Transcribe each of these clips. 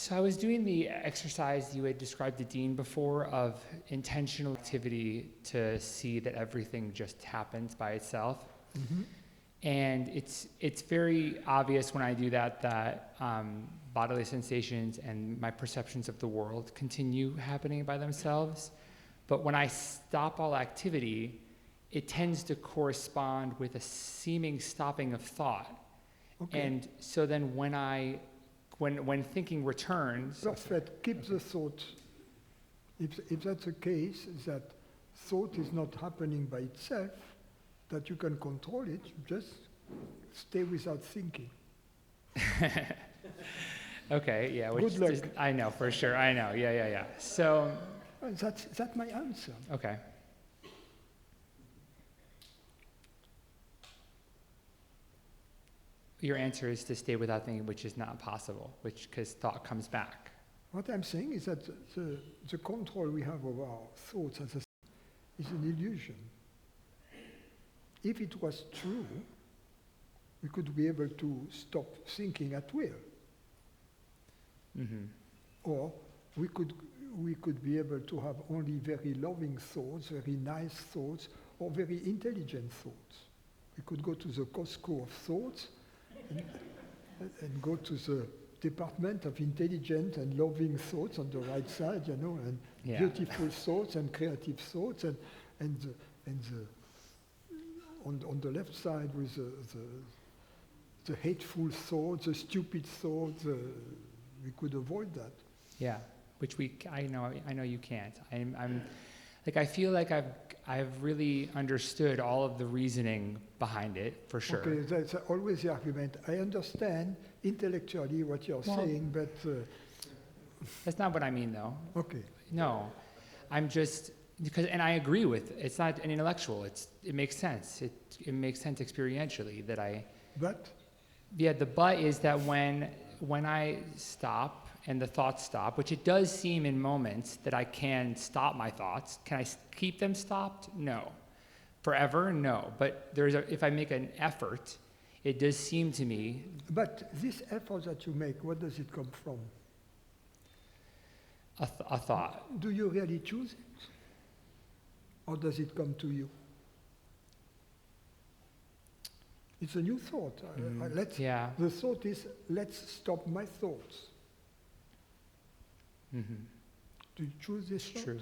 So I was doing the exercise you had described to Dean before of intentional activity to see that everything just happens by itself. Mm-hmm. And it's very obvious when I do that bodily sensations and my perceptions of the world continue happening by themselves. But when I stop all activity, it tends to correspond with a seeming stopping of thought. Okay. And so then when thinking returns... Perfect. Keep the thought. If that's the case, that thought is not happening by itself, that you can control it, just stay without thinking. Okay, yeah. Good luck. I know, for sure. I know, yeah. So... That's my answer. Okay. Your answer is to stay without thinking, which is not possible, because thought comes back. What I'm saying is that the control we have over our thoughts is an illusion. If it was true, we could be able to stop thinking at will. Mm-hmm. Or we could be able to have only very loving thoughts, very nice thoughts, or very intelligent thoughts. We could go to the Costco of thoughts and go to the Department of Intelligent and Loving Thoughts on the right side, and beautiful thoughts and creative thoughts, and on the left side with the hateful thoughts, the stupid thoughts. We could avoid that. Yeah, which I know you can't. I feel like I've really understood all of the reasoning behind it, for sure. Okay, that's always the argument. I understand intellectually what you're saying, but... That's not what I mean, though. Okay. No, I'm just... and I agree with, it's not an intellectual, it makes sense. It makes sense experientially that I... But? Yeah, the but is that when I stop and the thoughts stop, which it does seem in moments that I can stop my thoughts. Can I keep them stopped? No. Forever? No. But if I make an effort, it does seem to me... But this effort that you make, what does it come from? A thought. Do you really choose it? Or does it come to you? It's a new thought. The thought is, let's stop my thoughts. Mm-hmm. Do you choose this thought? True.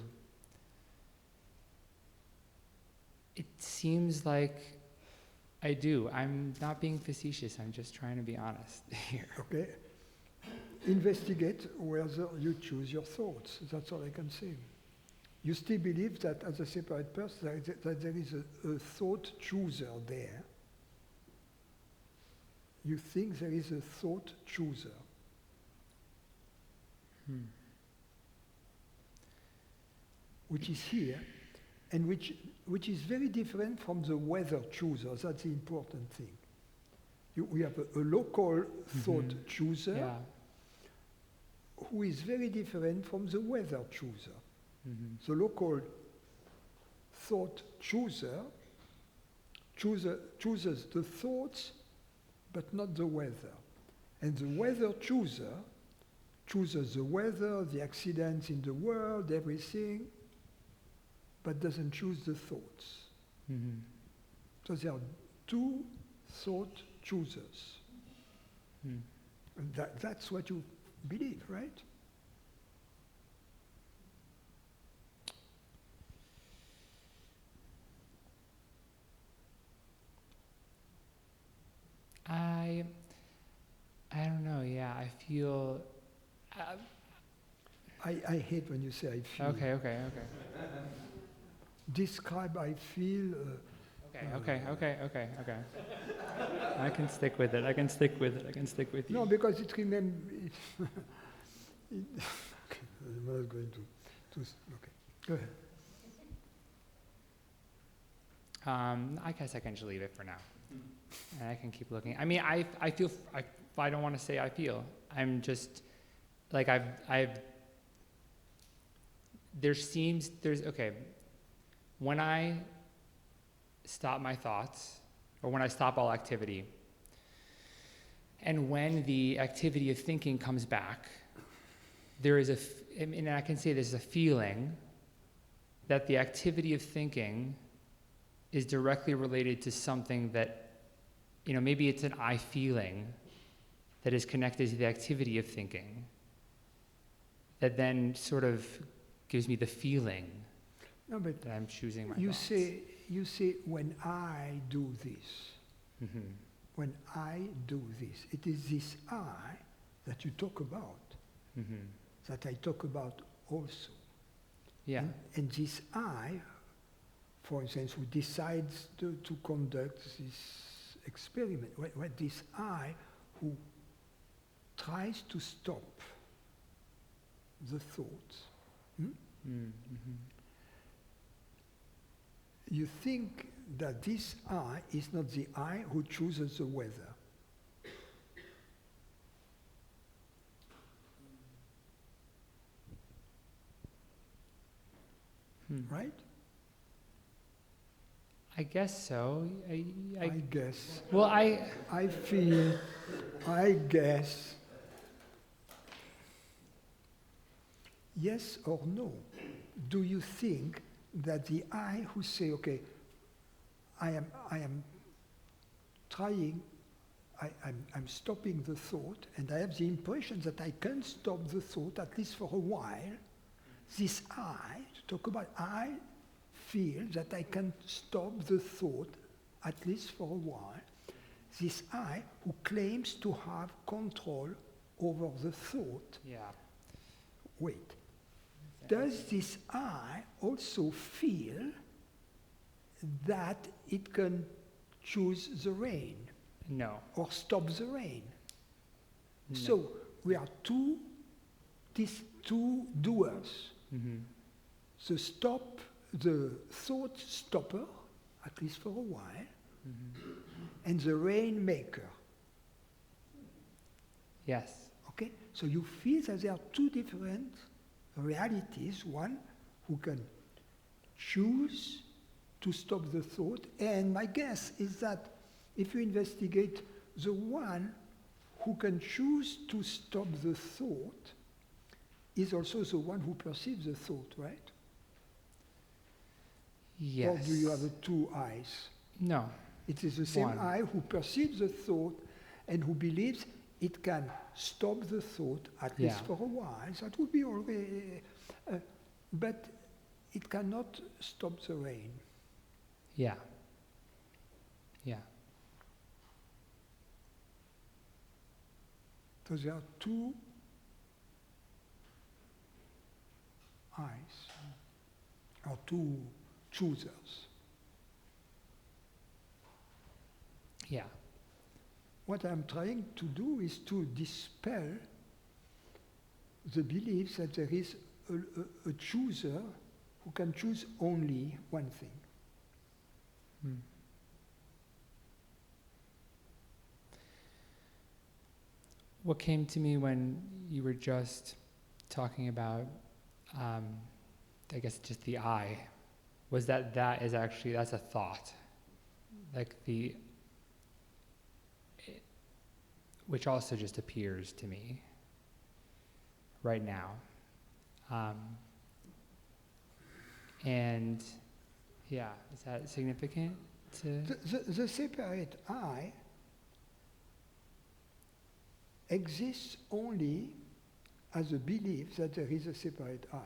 It seems like I do. I'm not being facetious. I'm just trying to be honest here. Okay. Investigate whether you choose your thoughts. That's all I can say. You still believe that as a separate person, that there is a thought chooser there. You think there is a thought chooser. Which is here, and which is very different from the weather chooser. That's the important thing. We have a local thought chooser who is very different from the weather chooser. The local thought chooser chooses the thoughts, but not the weather. And the weather chooser chooses the weather, the accidents in the world, everything, but doesn't choose the thoughts. So there are two thought choosers. And that's what you believe, right? I don't know, yeah, I feel... I hate when you say I feel. Okay. Describe I feel... Okay. I can stick with it. I can stick with you. No, because it remembers... Okay, I'm not going to... Okay, go ahead. I guess I can just leave it for now. And I can keep looking. I mean, I feel... I don't want to say I feel. I'm just... Like, okay, when I stop my thoughts, or when I stop all activity, and when the activity of thinking comes back, there is and I can say there's a feeling that the activity of thinking is directly related to something that, maybe it's an I feeling that is connected to the activity of thinking, that then sort of gives me the feeling No, but that I'm choosing my you thoughts. say, when I do this, Mm-hmm. when I do this, it is this I that you talk about, Mm-hmm. that I talk about also. Yeah. And this I, for instance, who decides to conduct this experiment, when this I who tries to stop the thoughts, Mm-hmm. you think that this I is not the I who chooses the weather. Right? I guess so. I guess. Well, I feel, I guess. Yes or no? Do you think that the I who say, okay, I am trying, I'm stopping the thought, and I have the impression that I can stop the thought, at least for a while, this I, to talk about I feel that I can stop the thought, at least for a while, this I who claims to have control over the thought, yeah. wait, does this I also feel that it can choose the rain No. or stop the rain? No. So we are these two doers. Mm-hmm. The thought stopper, at least for a while, Mm-hmm. and the rainmaker. Yes. Okay? So you feel that there are two different realities, one who can choose to stop the thought, and my guess is that if you investigate the one who can choose to stop the thought is also the one who perceives the thought, right? Yes. Or do you have two eyes? No. It is the same One. eye who perceives the thought and who believes it can stop the thought, at least Yeah. for a while. That would be all. But it cannot stop the rain. Yeah. Yeah. So there are two eyes, or two choosers. Yeah. What I'm trying to do is to dispel the belief that there is a chooser who can choose only one thing. Hmm. What came to me when you were just talking about, I guess just the I, was that is actually, that's a thought. Like which also just appears to me right now. And yeah, is that significant to? The separate I exists only as a belief that there is a separate I.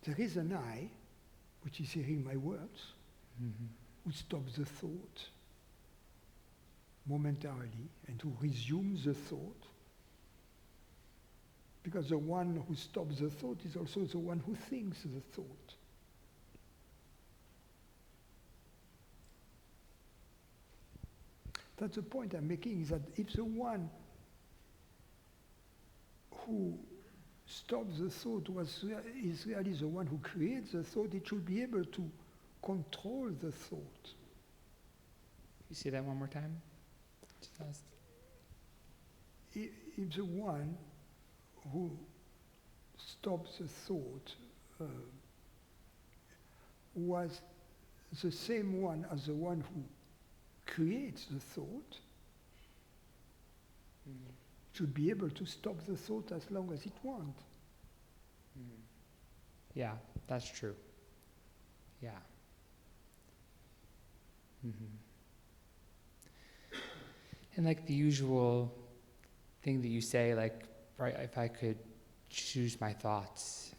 There is an I, which is hearing my words, Mm-hmm. who stops the thought momentarily and who resumes the thought. Because the one who stops the thought is also the one who thinks the thought. That's the point I'm making, is that if the one who stops the thought is really the one who creates the thought, it should be able to control the thought. You say that one more time? Just fast. If the one who stops the thought was the same one as the one who creates the thought, It should be able to stop the thought as long as it wants. Yeah, that's true. Yeah. And like the usual thing that you say, like, right, if I could choose my thoughts,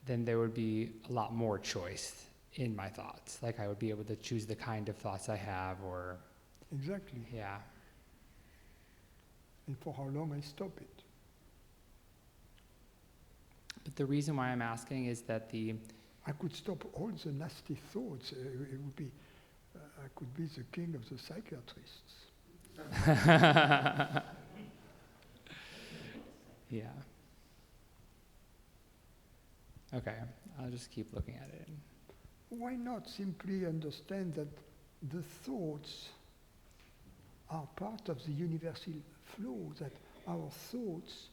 then there would be a lot more choice in my thoughts. Like I would be able to choose the kind of thoughts I have, or Exactly. yeah. And for how long I stop it. But the reason why I'm asking is that I could stop all the nasty thoughts. It would be, I could be the king of the psychiatrists. Yeah. Okay, I'll just keep looking at it. Why not simply understand that the thoughts are part of the universal flow, that our thoughts,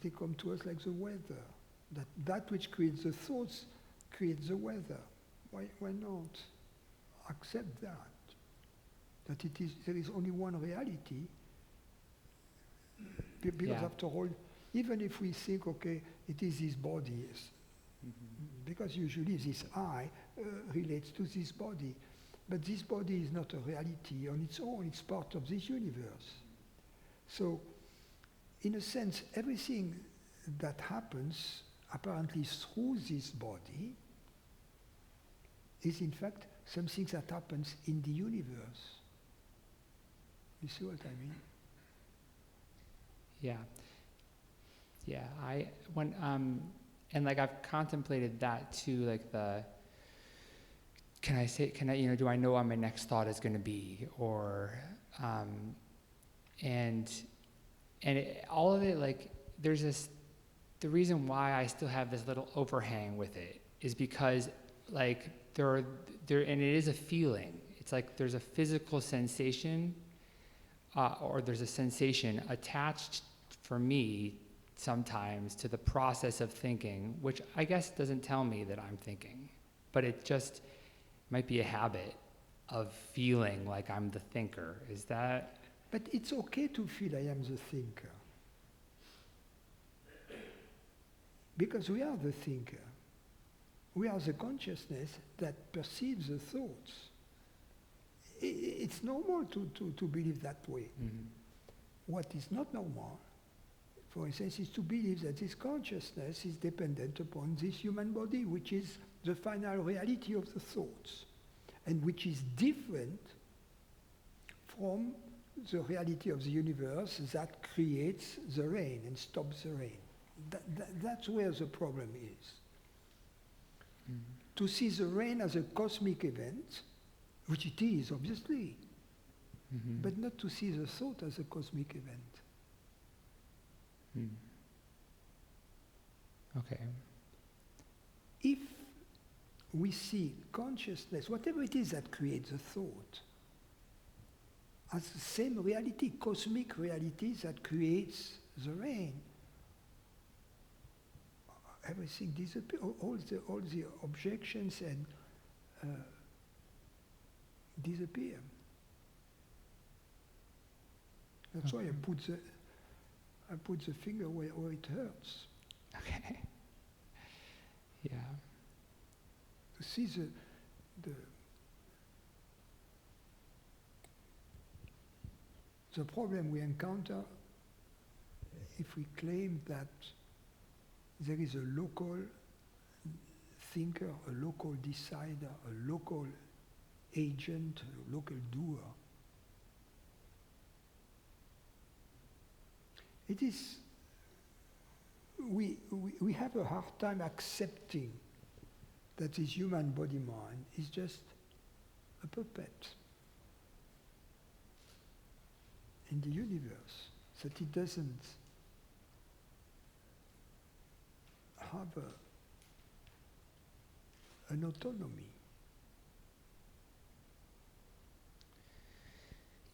they come to us like the weather, that which creates the thoughts creates the weather. Why not accept that there is only one reality, because after all, even if we think, okay, it is this body, because usually this I relates to this body, but this body is not a reality on its own, it's part of this universe. So, in a sense, everything that happens apparently through this body is in fact something that happens in the universe. You see what I mean? Yeah. And like I've contemplated that too, like do I know what my next thought is going to be, or, all of it, like the reason why I still have this little overhang with it is because like and it is a feeling. It's like there's a physical sensation, or there's a sensation attached for me sometimes to the process of thinking, which I guess doesn't tell me that I'm thinking, but it just might be a habit of feeling like I'm the thinker. Is that? But it's okay to feel I am the thinker. Because we are the thinker. We are the consciousness that perceives the thoughts. It's normal to believe that way. Mm-hmm. What is not normal, for instance, is to believe that this consciousness is dependent upon this human body, which is the final reality of the thoughts, and which is different from the reality of the universe that creates the rain and stops the rain. That's where the problem is. Mm-hmm. To see the rain as a cosmic event, which it is, obviously, Mm-hmm. but not to see the thought as a cosmic event. Mm. Okay. If we see consciousness, whatever it is that creates a thought, as the same reality, cosmic reality that creates the rain, everything disappears. All the objections and disappear. That's why I put the finger where it hurts. Okay. Yeah. To see the problem we encounter if we claim that there is a local thinker, a local decider, a local agent, a local doer. It is, we have a hard time accepting that this human body-mind is just a puppet in the universe, that it doesn't have an autonomy.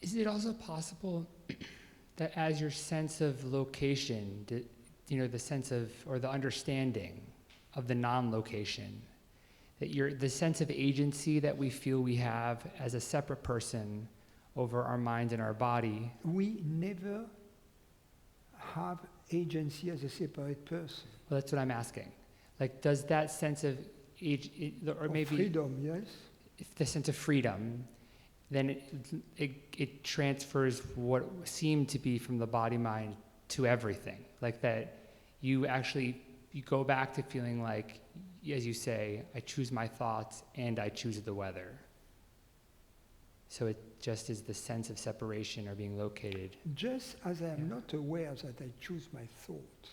Is it also possible that as your sense of location, the sense of, or the understanding of the non-location, that the sense of agency that we feel we have as a separate person over our mind and our body. We never have agency as a separate person. Well, that's what I'm asking. Like, does that sense of or Of maybe freedom, yes? if the sense of freedom, then it transfers what seemed to be from the body mind to everything. Like that you go back to feeling like, as you say, I choose my thoughts and I choose the weather. So it just is the sense of separation or being located. Just as I am not aware that I choose my thought,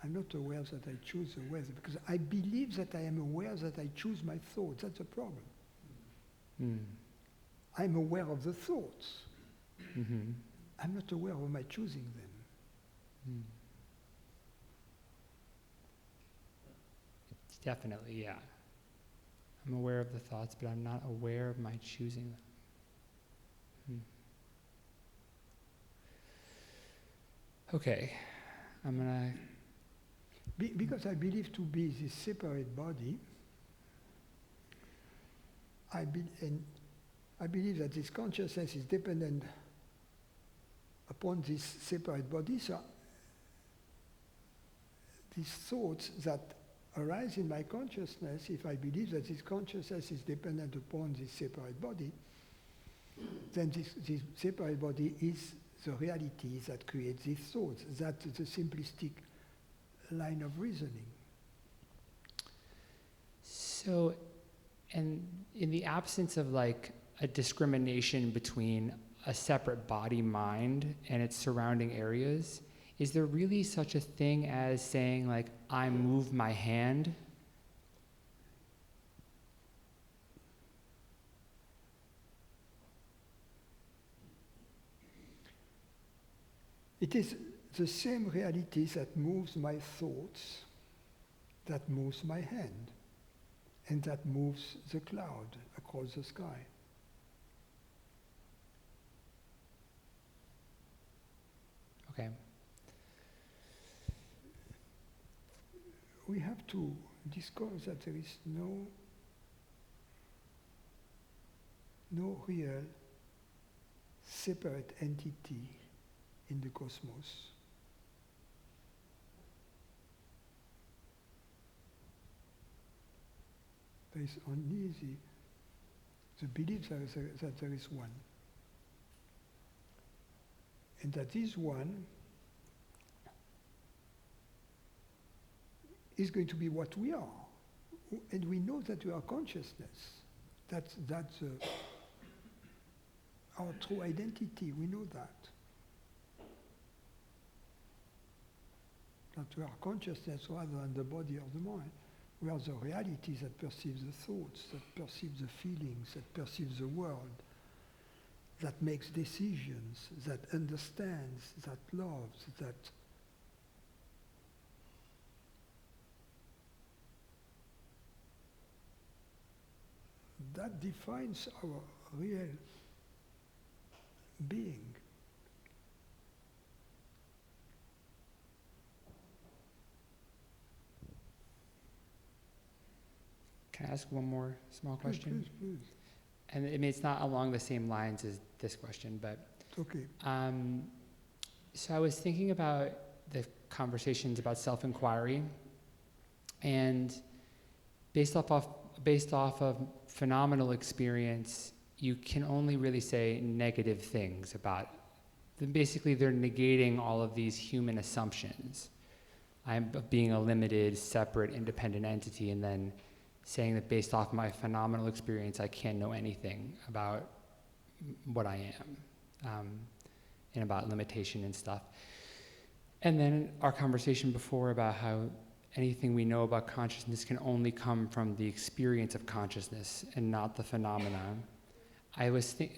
I'm not aware that I choose the weather, because I believe that I am aware that I choose my thoughts. That's a problem. Mm. I'm aware of the thoughts. Mm-hmm. I'm not aware of my choosing them. Mm. Definitely, yeah. I'm aware of the thoughts, but I'm not aware of my choosing them. Okay, I'm gonna... Because I believe to be this separate body, I believe that this consciousness is dependent upon this separate body. So these thoughts that arise in my consciousness, if I believe that this consciousness is dependent upon this separate body, then this separate body is the reality that creates these thoughts. That's the simplistic line of reasoning. So, and in the absence of like a discrimination between a separate body-mind and its surrounding areas, is there really such a thing as saying like, I move my hand? It is the same reality that moves my thoughts, that moves my hand, and that moves the cloud across the sky. Okay. We have to discover that there is no real separate entity in the cosmos. There is only the belief that there is one. And that this one is going to be what we are. And we know that we are consciousness. That's our true identity. We know that. That we are consciousness rather than the body or the mind. We are the reality that perceives the thoughts, that perceives the feelings, that perceives the world, that makes decisions, that understands, that loves, that defines our real being. Can I ask one more small question? Please. And I mean, it's not along the same lines as this question, but It's okay. so I was thinking about the conversations about self-inquiry, and based off of phenomenal experience, you can only really say negative things about them. Basically, they're negating all of these human assumptions. I'm being a limited, separate, independent entity, and then saying that based off my phenomenal experience, I can't know anything about what I am, and about limitation and stuff. And then our conversation before about how anything we know about consciousness can only come from the experience of consciousness and not the phenomenon.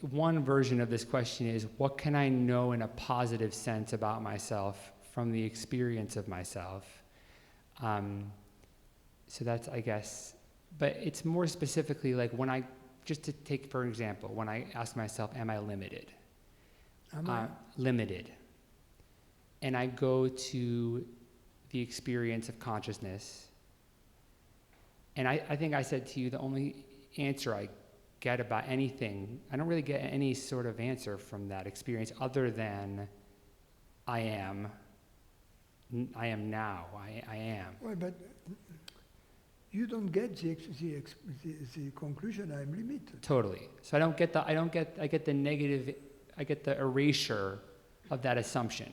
One version of this question is, what can I know in a positive sense about myself from the experience of myself? So that's, I guess, but it's more specifically like just to take for example, when I ask myself, am I limited? Limited. And I go to the experience of consciousness. And I think I said to you, the only answer I get about anything. I don't really get any sort of answer from that experience other than I am now. I am. Well, but you don't get the conclusion I'm limited. Totally. So I get the erasure of that assumption,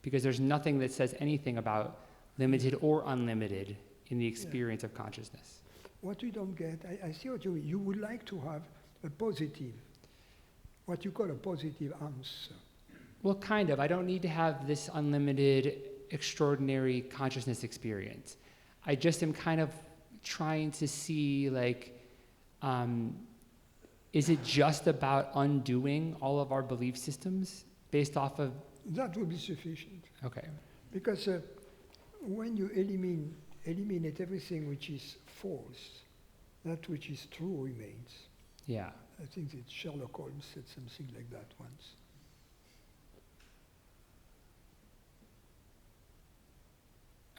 because there's nothing that says anything about limited or unlimited in the experience of consciousness. What you don't get, I see what you mean. You would like to have a positive, what you call a positive answer. Well, kind of. I don't need to have this unlimited, extraordinary consciousness experience. I just am kind of trying to see, like, is it just about undoing all of our belief systems based off of... That would be sufficient. Okay. Because when you eliminate everything which is false, that which is true remains. Yeah. I think that Sherlock Holmes said something like that once.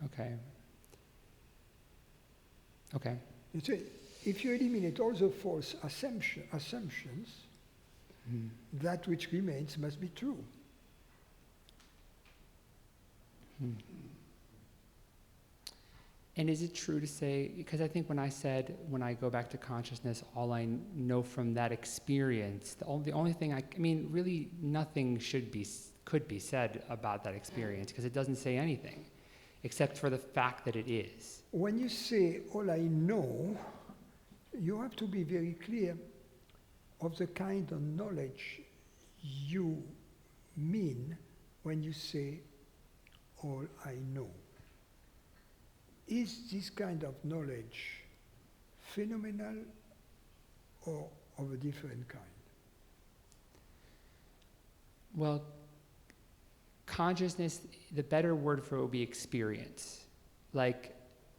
Okay. Okay. You see, if you eliminate all the false assumptions, that which remains must be true. And is it true to say, because I think when I go back to consciousness, all I know from that experience, the only thing really nothing could be said about that experience, because it doesn't say anything, except for the fact that it is. When you say, all I know, you have to be very clear of the kind of knowledge you mean when you say, all I know. Is this kind of knowledge phenomenal or of a different kind? Well, consciousness, the better word for it would be experience. Like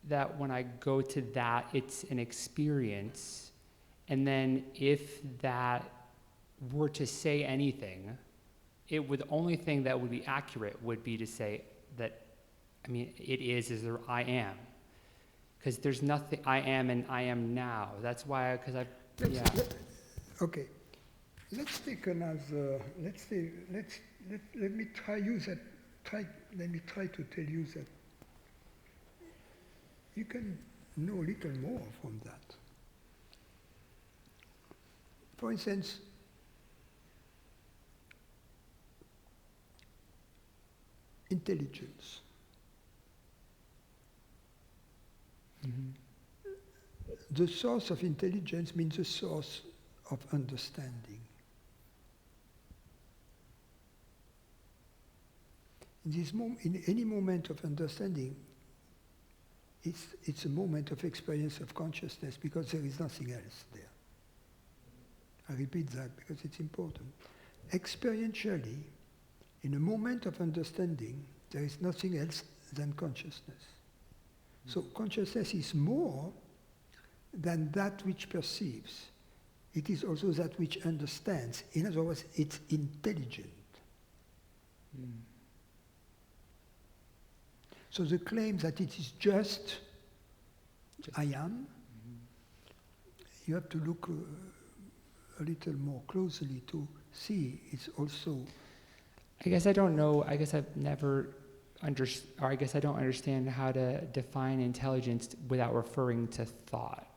that when I go to that, it's an experience. And then if that were to say anything, the only thing that would be accurate would be to say that, it is I am. Because there's nothing, I am and I am now. That's why, Okay. Let's take another, let me try to tell you that you can know a little more from that. For instance, intelligence. The source of intelligence means the source of understanding. In any moment of understanding, it's a moment of experience of consciousness, because there is nothing else there. I repeat that because it's important. Experientially, in a moment of understanding, there is nothing else than consciousness. So consciousness is more than that which perceives. It is also that which understands. In other words, it's intelligent. So the claim that it is just I am, you have to look a little more closely to see it's also... I guess I don't know, I guess I've never I guess I don't understand how to define intelligence without referring to thought.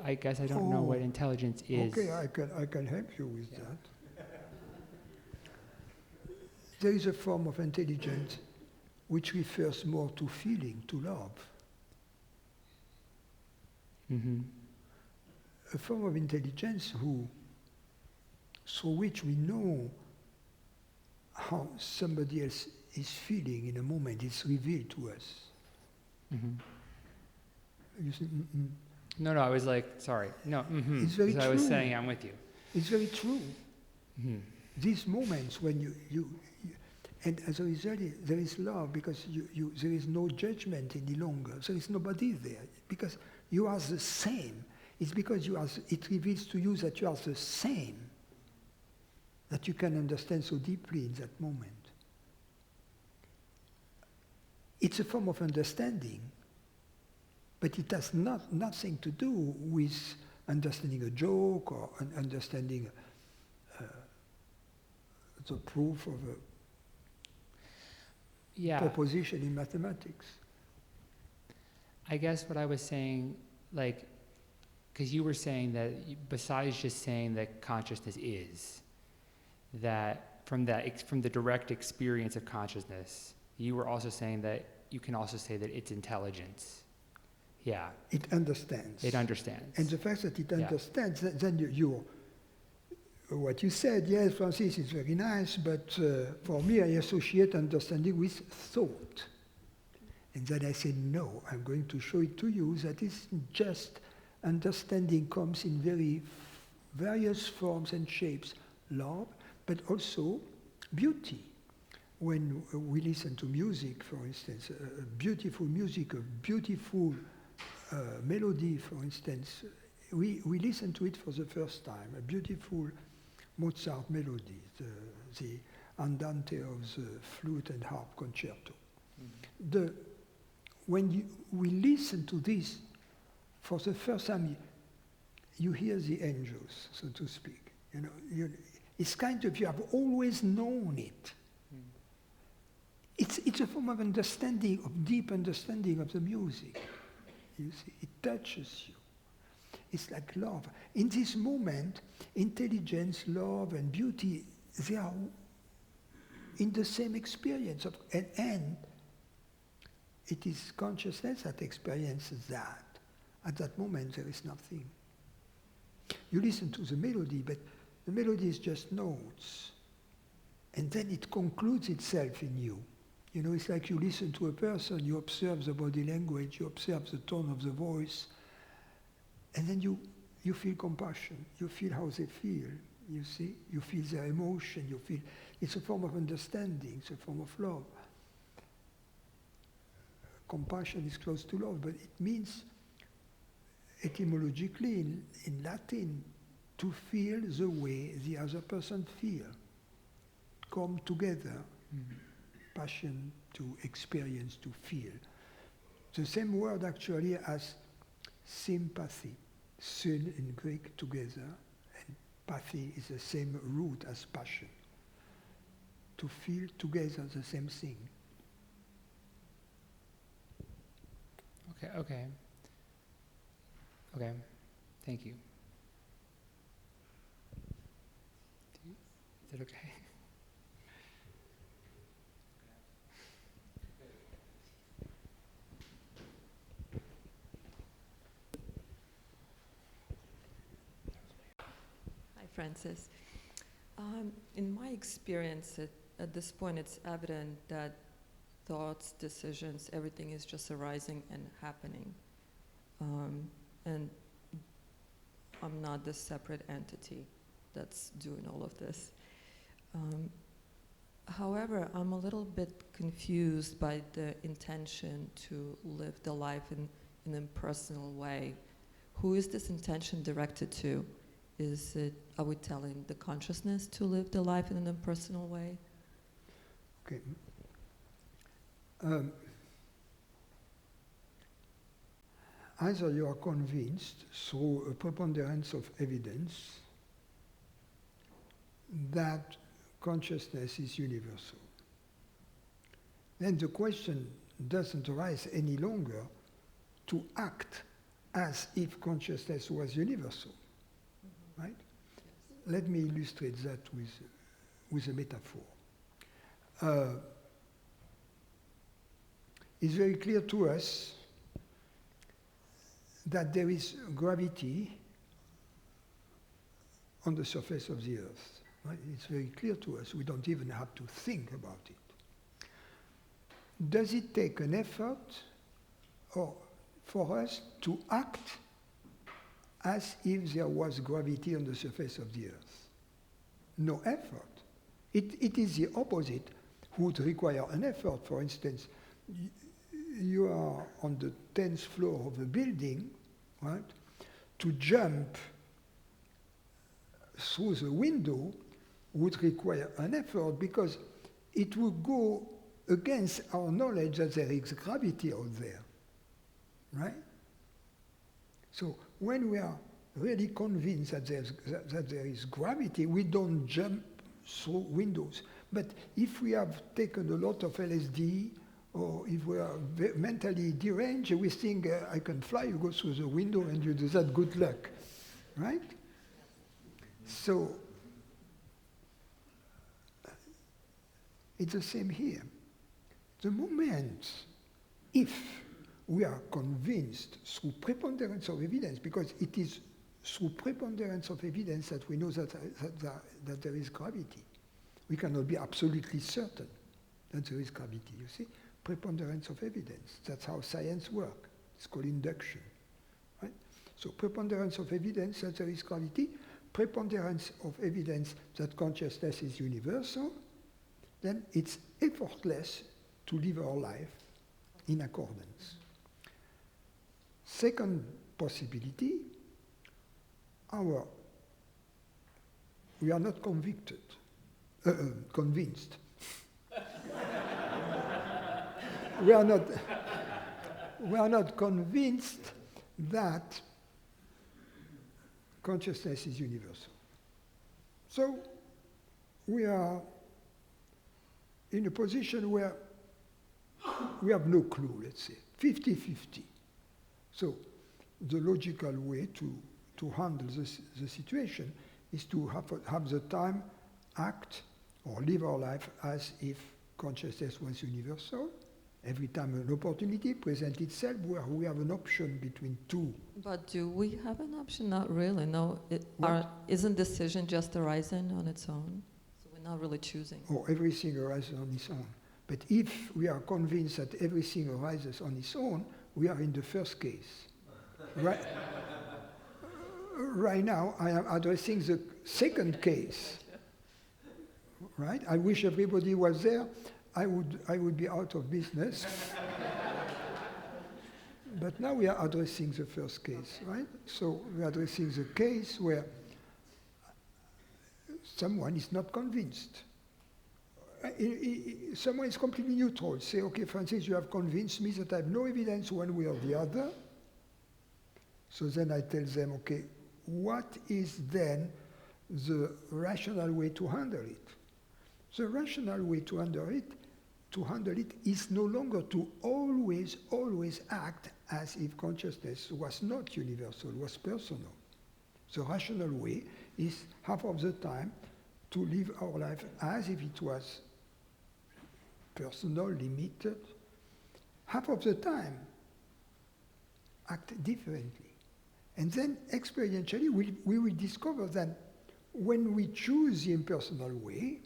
I guess I don't know what intelligence is. Okay, I can help you with that. There is a form of intelligence which refers more to feeling, to love. A form of intelligence through which we know how somebody else is feeling in a moment. It's revealed to us. You see, No, I was like, sorry. No, It's very true. I was saying I'm with you. It's very true. These moments when you and as a result, there is love, because there is no judgment any longer. There is nobody there, because you are the same. It's because it reveals to you that you are the same, that you can understand so deeply in that moment. It's a form of understanding, but it has nothing to do with understanding a joke or understanding the proof of a Yeah. proposition in mathematics. I guess what I was saying, like, because you were saying that besides just saying that consciousness is, that from the direct experience of consciousness, you were also saying that you can also say that it's intelligence. Yeah. It understands. It understands. And the fact that it Yeah. understands, then what you said, yes, Francis, is very nice, but for me, I associate understanding with thought. And then I said, no, I'm going to show it to you that it's just understanding comes in various forms and shapes, love, but also beauty. When we listen to music, for instance, beautiful music, a beautiful melody, for instance, we listen to it for the first time, a beautiful Mozart melody, the Andante of the flute and harp concerto. Mm-hmm. When we listen to this for the first time, you hear the angels, so to speak. It's kind of, you have always known it. It's a form of understanding, of deep understanding of the music. You see, it touches you. It's like love. In this moment, intelligence, love, and beauty, they are in the same experience. And it is consciousness that experiences that. At that moment, there is nothing. You listen to the melody, but the melody is just notes. And then it concludes itself in you. It's like you listen to a person, you observe the body language, you observe the tone of the voice, and then you feel compassion, you feel how they feel, you see? You feel their emotion, you feel, it's a form of understanding, it's a form of love. Compassion is close to love, but it means, etymologically in Latin, to feel the way the other person feels. Come together. Mm-hmm. Passion, to experience, to feel. The same word actually as sympathy. Syn in Greek, together, and pathy is the same root as passion. To feel together the same thing. Okay. Thank you. Is it okay? Francis. In my experience, at this point, it's evident that thoughts, decisions, everything is just arising and happening. And I'm not this separate entity that's doing all of this. However, I'm a little bit confused by the intention to live the life in an impersonal way. Who is this intention directed to? Are we telling the consciousness to live the life in an impersonal way? Okay. Either you are convinced through a preponderance of evidence that consciousness is universal. Then the question doesn't arise any longer to act as if consciousness was universal. Right? Yes. Let me illustrate that with a metaphor. It's very clear to us that there is gravity on the surface of the earth. Right? It's very clear to us. We don't even have to think about it. Does it take an effort for us to act as if there was gravity on the surface of the earth? No effort. It is the opposite would require an effort. For instance, you are on the 10th floor of a building, right? To jump through the window would require an effort because it would go against our knowledge that there is gravity out there, right? So when we are really convinced that there is gravity, we don't jump through windows. But if we have taken a lot of LSD, or if we are mentally deranged, we think, I can fly, you go through the window and you do that, good luck, right? So, it's the same here. The moment, if we are convinced through preponderance of evidence, because it is through preponderance of evidence that we know that there is gravity. We cannot be absolutely certain that there is gravity, you see? Preponderance of evidence, that's how science works. It's called induction, right? So preponderance of evidence that there is gravity, preponderance of evidence that consciousness is universal, then it's effortless to live our life in accordance. Second possibility, we are not convinced. we are not convinced that consciousness is universal. So we are in a position where we have no clue, let's say, 50-50. So the logical way to handle the situation is to have the time act or live our life as if consciousness was universal. Every time an opportunity presents itself where we have an option between two. But do we have an option? Not really, no. Isn't decision just arising on its own? So we're not really choosing. Or everything arises on its own. But if we are convinced that everything arises on its own, we are in the first case. Right, right now, I am addressing the second case. Right? I wish everybody was there. I would be out of business. But now we are addressing the first case, right? So we are addressing the case where someone is not convinced. Someone is completely neutral. Say, okay, Francis, you have convinced me that I have no evidence one way or the other. So then I tell them, okay, what is then the rational way to handle it? The rational way to handle it is no longer to always act as if consciousness was not universal, was personal. The rational way is half of the time to live our life as if it was personal, limited. Half of the time, act differently. And then experientially, we will discover that when we choose the impersonal way,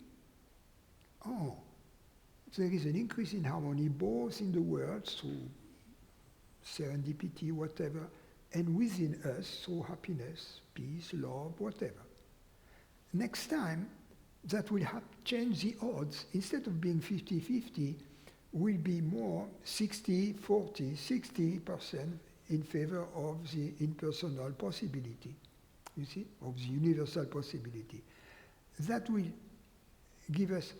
there is an increase in harmony both in the world through serendipity, whatever, and within us through happiness, peace, love, whatever. Next time, that will change the odds. Instead of being 50-50, will be more 60% in favor of the impersonal possibility, you see, of the universal possibility. That will give us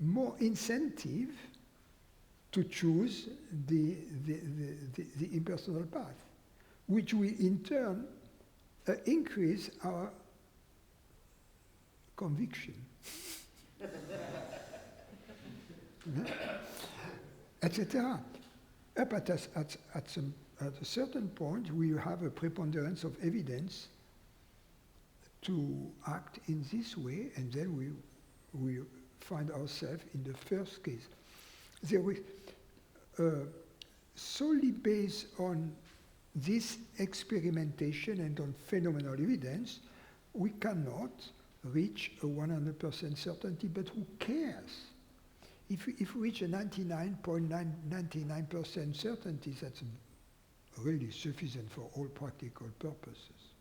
more incentive to choose the impersonal path, which will in turn increase our conviction, etc. Up at a certain point, we have a preponderance of evidence to act in this way, and then we find ourselves in the first case. There was, solely based on this experimentation and on phenomenal evidence, we cannot reach a 100% certainty, but who cares? If we reach a 99.99% certainty, that's really sufficient for all practical purposes.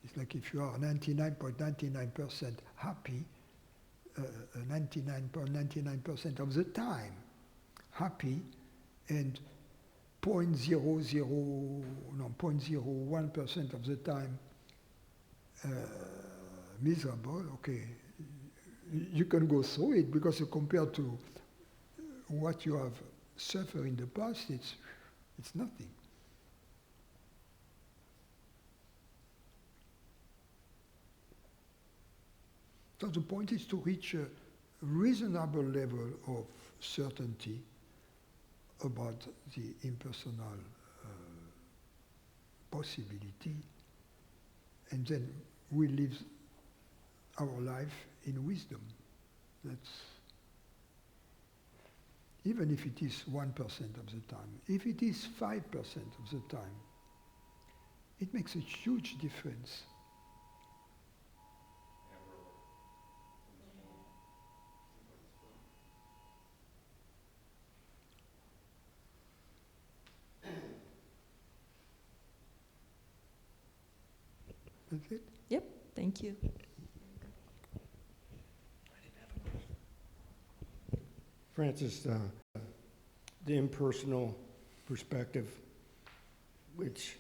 It's like if you are 99.99% happy, 99.99% of the time happy, and 0.01% of the time miserable, okay, you can go through it, because compared to what you have suffered in the past, it's nothing. So the point is to reach a reasonable level of certainty about the impersonal possibility, and then we live our life in wisdom. That's, even if it is 1% of the time, if it is 5% of the time, it makes a huge difference. That's it? Yep, thank you. Francis, the impersonal perspective, which,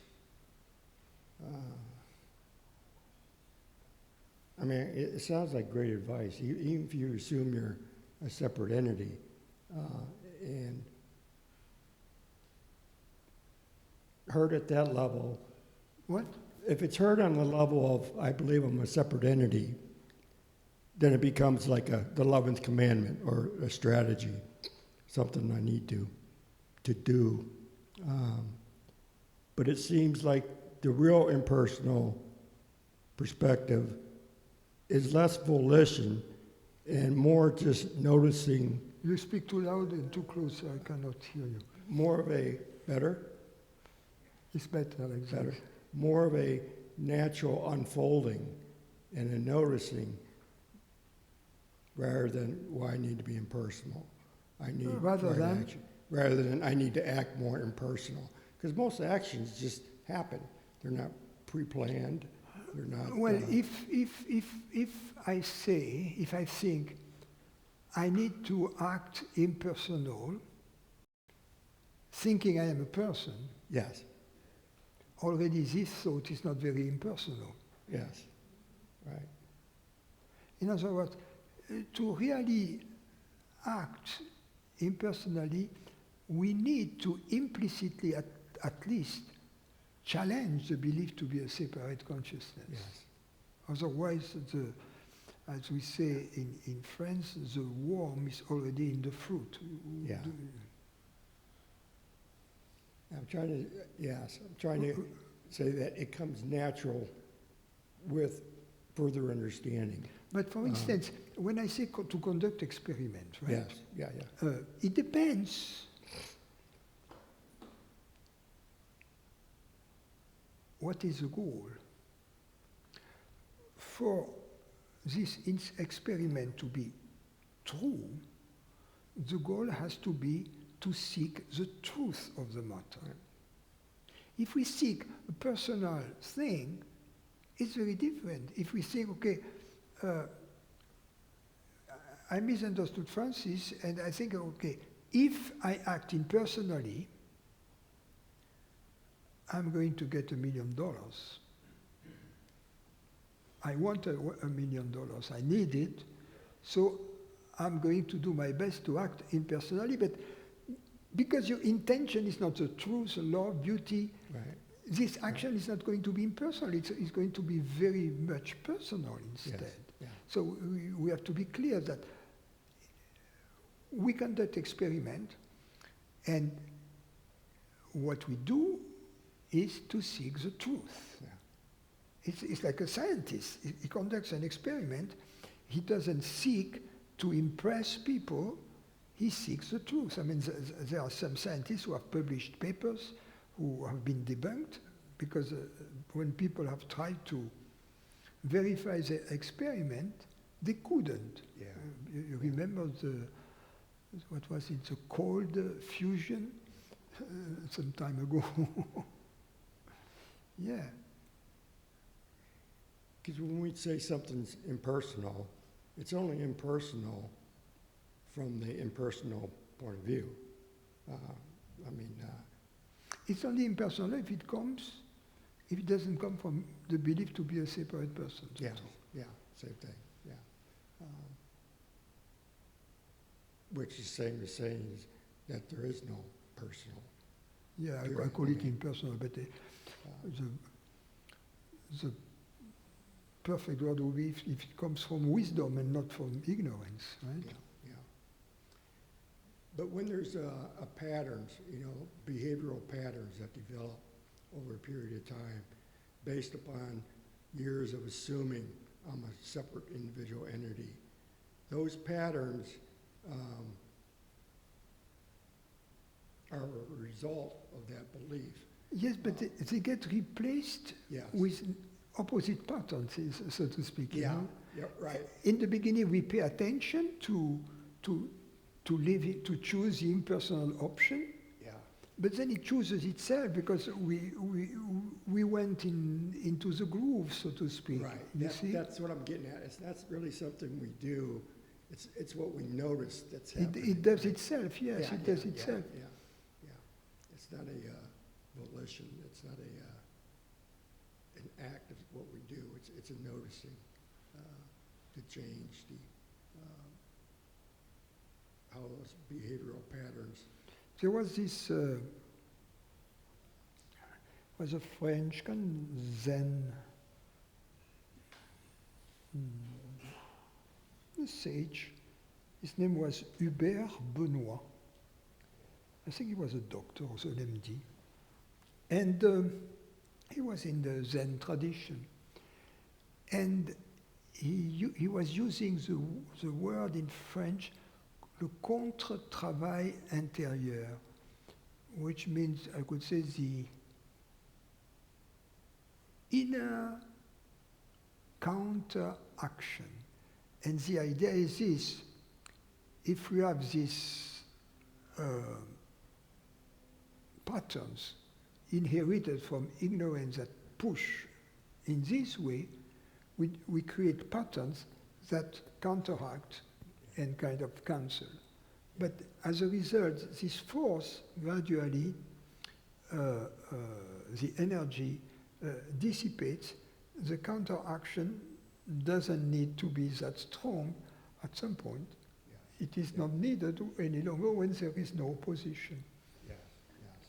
I mean, it sounds like great advice, even if you assume you're a separate entity, and heard at that level. What? If it's heard on the level of, I believe I'm a separate entity, then it becomes like the 11th commandment or a strategy, something I need to do. But it seems like the real impersonal perspective is less volition and more just noticing. You speak too loud and too close, I cannot hear you. More of a, better? It's better like that. Better. More of a natural unfolding and a noticing rather than, I need to be impersonal. I need rather than action. Rather than I need to act more impersonal. Because most actions just happen. They're not pre-planned. They're not. Well, if I think I need to act impersonal, thinking I am a person, Yes. already this thought is not very impersonal. Yes. Right. In other words, to really act impersonally, we need to implicitly, at least, challenge the belief to be a separate consciousness. Yes. Otherwise, as we say in France, the worm is already in the fruit. Yeah. I'm trying to say that it comes natural with further understanding. But for instance, when I say to conduct experiment, right? Yes, yeah. It depends. What is the goal? For this experiment to be true, the goal has to be to seek the truth of the matter. If we seek a personal thing, it's very different. If we think, okay, I misunderstood Francis, and I think, okay, if I act impersonally, I'm going to get $1 million. I want $1 million. I need it, so I'm going to do my best to act impersonally, but because your intention is not the truth, love, beauty, Right. this action is not going to be impersonal. It's going to be very much personal instead. Yes. Yeah. So we have to be clear that we conduct experiment, and what we do is to seek the truth. Yeah. It's like a scientist. He conducts an experiment. He doesn't seek to impress people. He seeks the truth. I mean, there are some scientists who have published papers who have been debunked because when people have tried to verify the experiment, they couldn't. Yeah. You remember what was it, the cold fusion some time ago? Yeah. Because when we say something's impersonal, it's only impersonal from the impersonal point of view. It's only impersonal if it doesn't come from the belief to be a separate person. Yeah, yeah, same thing, yeah. Which is same as saying is that there is no personal. Yeah, I call it impersonal, but the perfect world would be if it comes from wisdom and not from ignorance, right? Yeah, yeah. But when there's a patterns, behavioral patterns that develop over a period of time based upon years of assuming I'm a separate individual entity, those patterns are a result of that belief. Yes, but they get replaced Yes. with opposite patterns, so to speak. you Yeah, know? yeah, right. In the beginning, we pay attention to live it, to choose the impersonal option, Yeah, but then it chooses itself because we went into the groove, so to speak. right. You see, That's what I'm getting at. It's not really something we do. It's what we notice that's happening. it does itself. Yes, Yeah, it does yeah, itself. Yeah, yeah. It's not a volition. It's not an act of what we do. It's a noticing to change how those behavioral patterns. There was this was a French kind of Zen sage. His name was Hubert Benoit. I think he was a doctor, also an MD. And he was in the Zen tradition. And he was using the word in French, le contre-travail intérieur, which means, I could say, the inner counter-action. And the idea is this: if we have these patterns inherited from ignorance that push in this way, we create patterns that counteract and kind of cancel. But as a result, this force gradually, the energy dissipates. The counteraction doesn't need to be that strong at some point. Yeah. It is not needed any longer when there is no opposition. Yes, yes.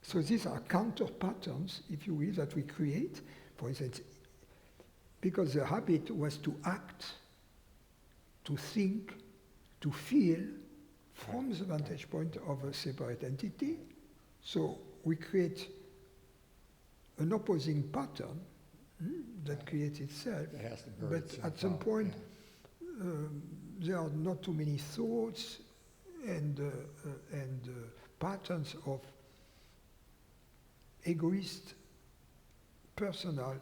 So these are counter patterns, if you will, that we create. For instance, because the habit was to act, to think, to feel from the vantage point of a separate entity. So we create an opposing pattern that creates itself. It has to burn But itself at some out, point, yeah. there are not too many thoughts and patterns of egoist, personal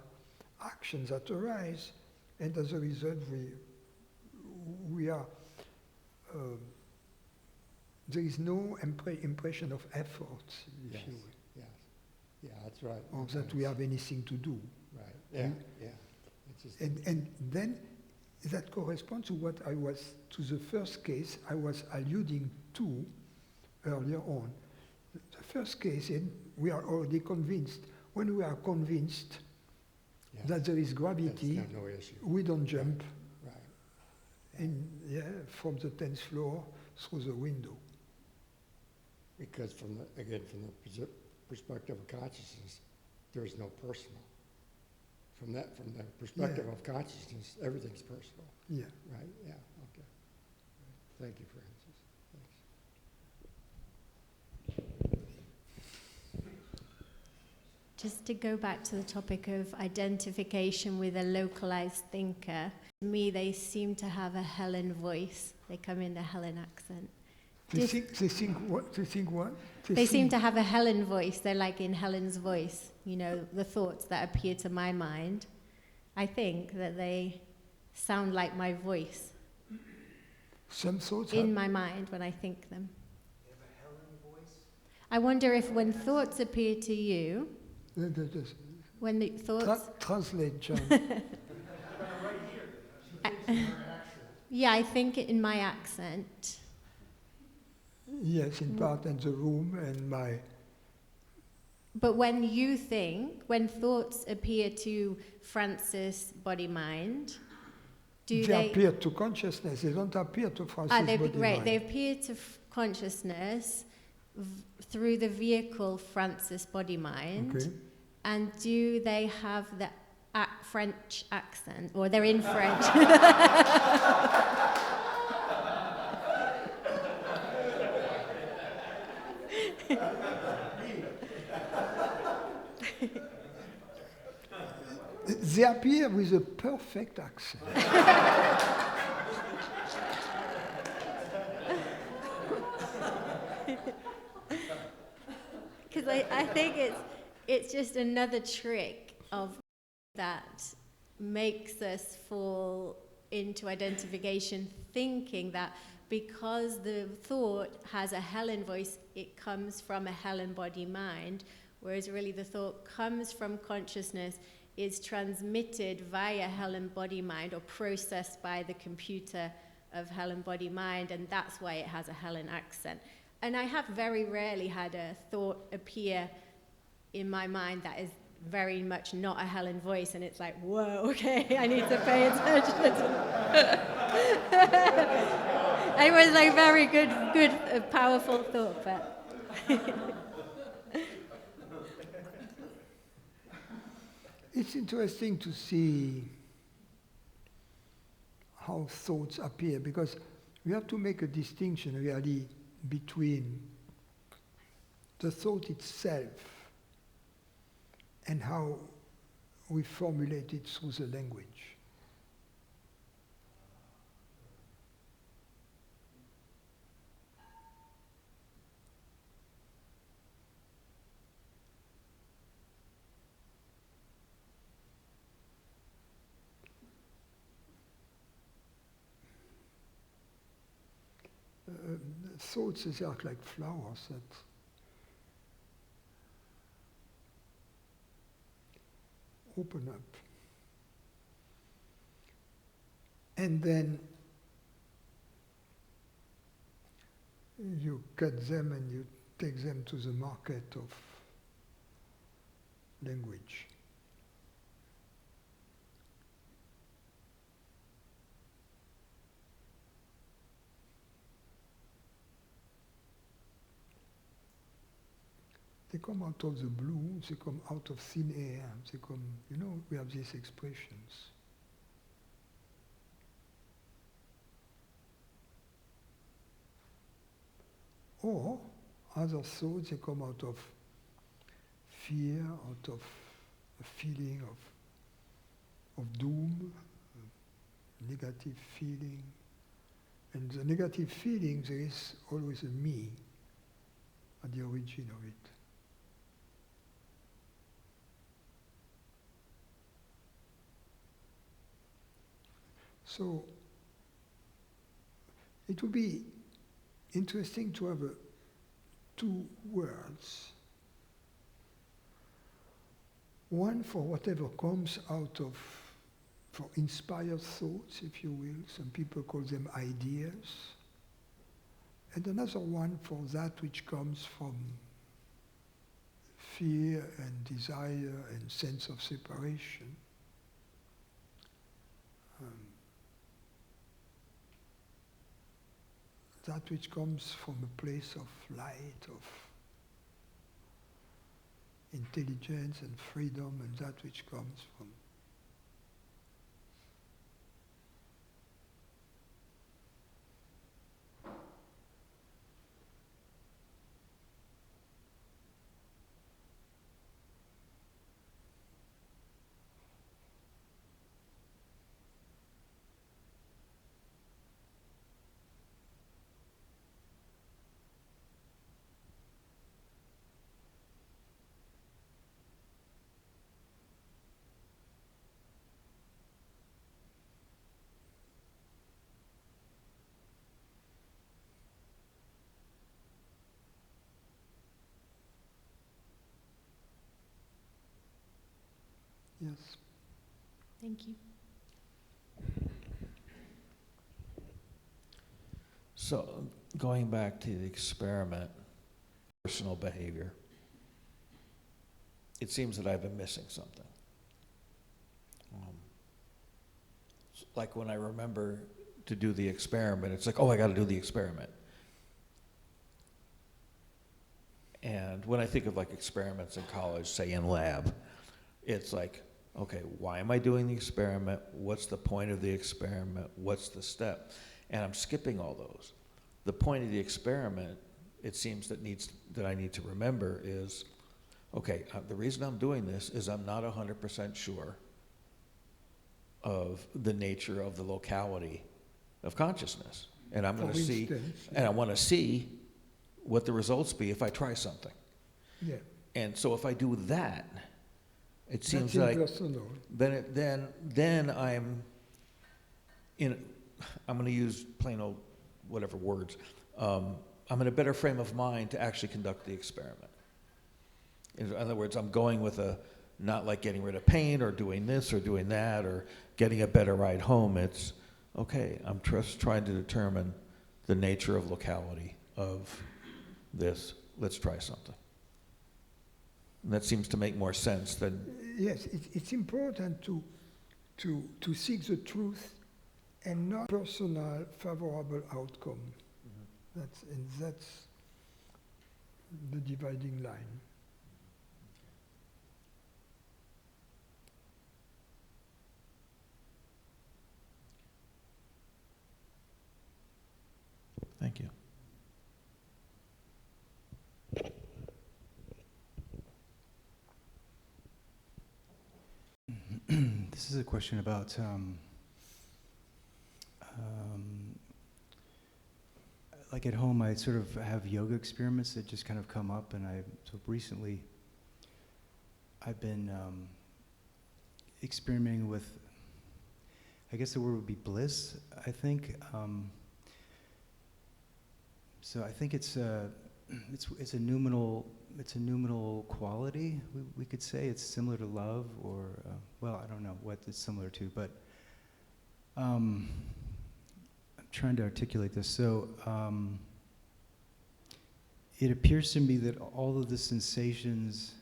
actions that arise, and as a result, we are. There is no impression of effort, if Yes, you will, yes. Yeah, that's right. or that we have anything to do. Right, yeah, yeah. It's just, And then that corresponds to what to the first case I was alluding to earlier on. The first case, we are already convinced. When we are convinced yes, that there is gravity, that's no issue. we don't jump Right. from the 10th floor through the window. Because from the perspective of consciousness, there is no personal. From the perspective of consciousness, everything's personal. Yeah. Right, yeah, okay. Right. Thank you, Francis. Thanks. Just to go back to the topic of identification with a localized thinker, to me they seem to have a Helen voice. They come in a Helen accent. They think what? They seem to have a Helen voice. They're like in Helen's voice. The thoughts that appear to my mind, I think that they sound like my voice. Some thoughts in my mind when I think them. You have a Helen voice? I wonder if when thoughts appear to you, when the thoughts... Translate, John. Yeah, I think it in my accent. Yes, in part, and the room and my... But when thoughts appear to Francis body-mind, they appear to consciousness, they don't appear to Francis body-mind. Right, they appear to consciousness through the vehicle Francis body-mind. Okay. And do they have the French accent, or they're in French. They appear with a perfect accent. Because I think it's just another trick of that makes us fall into identification, thinking that because the thought has a Helen voice, it comes from a Helen body mind, whereas really the thought comes from consciousness, is transmitted via Helen body mind or processed by the computer of Helen body mind, and that's why it has a Helen accent. And I have very rarely had a thought appear in my mind that is very much not a Helen voice, and it's like, whoa, okay, I need to pay attention. It was like very good, powerful thought, but. It's interesting to see how thoughts appear, because we have to make a distinction really between the thought itself and how we formulate it through the language. Thoughts are like flowers that open up. And then you cut them and you take them to the market of language. They come out of the blue, they come out of thin air, they come, we have these expressions. Or other thoughts, they come out of fear, out of a feeling of doom, a negative feeling. And the negative feeling, there is always a me at the origin of it. So it would be interesting to have two words. One for whatever comes out of, for inspired thoughts, if you will. Some people call them ideas. And another one for that which comes from fear and desire and sense of separation. That which comes from a place of light, of intelligence and freedom, and that which comes from yes. Thank you. So, going back to the experiment, personal behavior, it seems that I've been missing something. Like when I remember to do the experiment, it's like, oh, I got to do the experiment. And when I think of like experiments in college, say in lab, it's like, okay, why am I doing the experiment? What's the point of the experiment? What's the step? And I'm skipping all those. The point of the experiment, it seems that I need to remember is, okay, the reason I'm doing this is I'm not 100% sure of the nature of the locality of consciousness. And I'm going For to see, instance, and I want to see what the results be if I try something. yeah, And so if I do that, it seems that's like impersonal. then I'm going to use plain old whatever words. I'm in a better frame of mind to actually conduct the experiment. In other words, I'm going with not like getting rid of pain or doing this or doing that or getting a better ride home. It's, okay, I'm just trying to determine the nature of locality of this. Let's try something. And that seems to make more sense than... Yes, it's important to seek the truth and not personal favorable outcome. That's the dividing line. Thank you. This is a question about like at home, I sort of have yoga experiments that just kind of come up, and so recently I've been experimenting with, I guess the word would be bliss, I think. So I think it's a noumenal quality, we could say. It's similar to love, or well, I don't know what it's similar to, but I'm trying to articulate this. So it appears to me that all of the sensations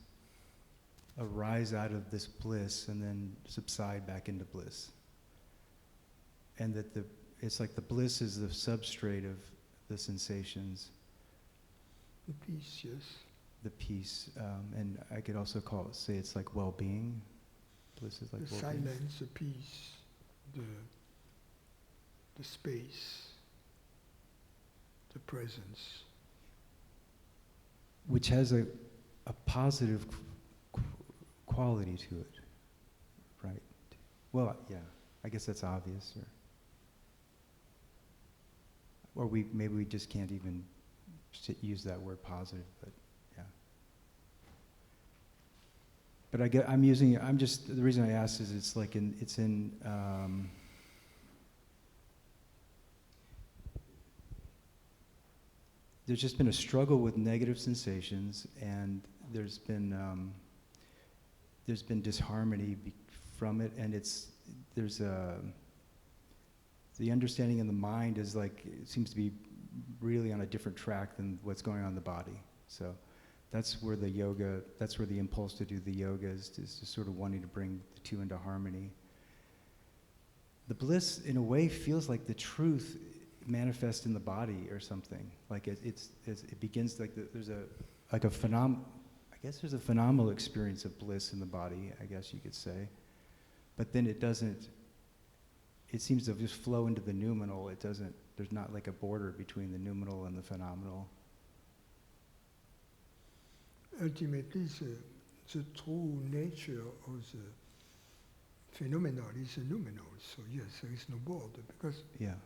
arise out of this bliss and then subside back into bliss, and that it's like the bliss is the substrate of the sensations. The peace, yes. The peace, and I could also say it's like well-being. Bliss is like The well-being. silence, the peace, the space, the presence. Which has a positive quality to it, right? Well, yeah, I guess that's obvious. Or maybe we just can't even use that word positive, but yeah. But the reason I asked is it's in there's just been a struggle with negative sensations, and there's been disharmony from it, and the understanding in the mind is like, it seems to be really on a different track than what's going on in the body. So that's where the impulse to do the yoga is just sort of wanting to bring the two into harmony. The bliss, in a way, feels like the truth manifest in the body or something. Like it begins like there's a phenomenal experience of bliss in the body, I guess you could say. But then it seems to just flow into the noumenal. There's not like a border between the noumenal and the phenomenal. Ultimately, the true nature of the phenomenal is the noumenal. So yes, there is no border, because Yeah.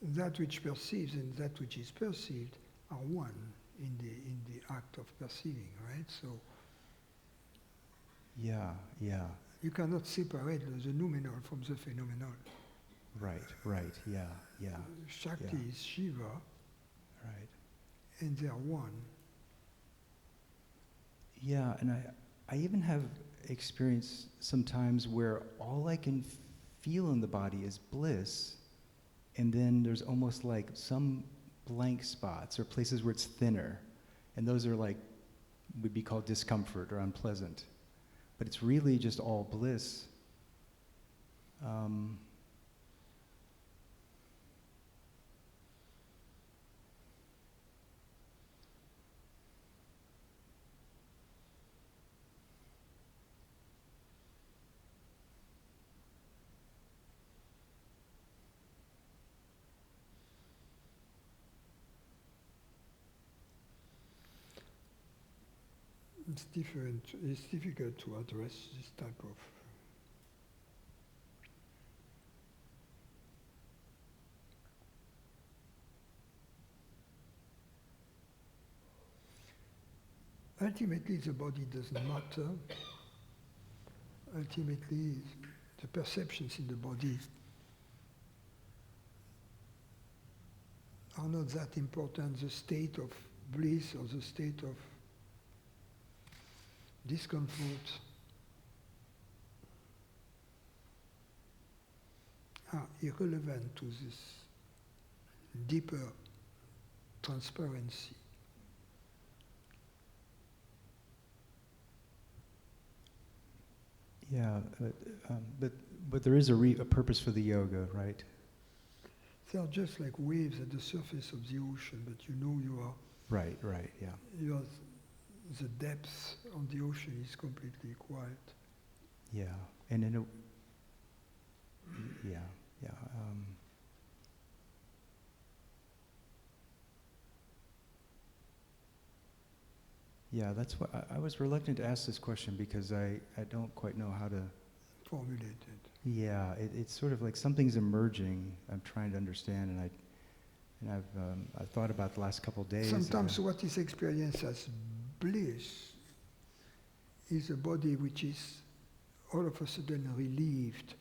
that which perceives and that which is perceived are one in the act of perceiving, right? So Yeah. you cannot separate the noumenal from the phenomenal. Right. Yeah. Shakti Yeah. is Shiva, Right. and they are one. Yeah, and I even have experience sometimes where all I can feel in the body is bliss, and then there's almost like some blank spots or places where it's thinner, and those are like, would be called discomfort or unpleasant. But it's really just all bliss. It's different. It's difficult to address this type of. Ultimately, the body doesn't matter. Ultimately, the perceptions in the body are not that important. The state of bliss or the state of discomfort are irrelevant to this deeper transparency. Yeah, but there is a purpose for the yoga, right? They are just like waves at the surface of the ocean, but you know you are. Right, yeah. You are the depth on the ocean is completely quiet. Yeah, and in a, yeah. Yeah, that's what I was reluctant to ask this question because I don't quite know how to formulate it. Yeah, it's sort of like something's emerging. I'm trying to understand, and I've thought about the last couple of days. Sometimes what is experienced as bliss is a body which is all of a sudden relieved,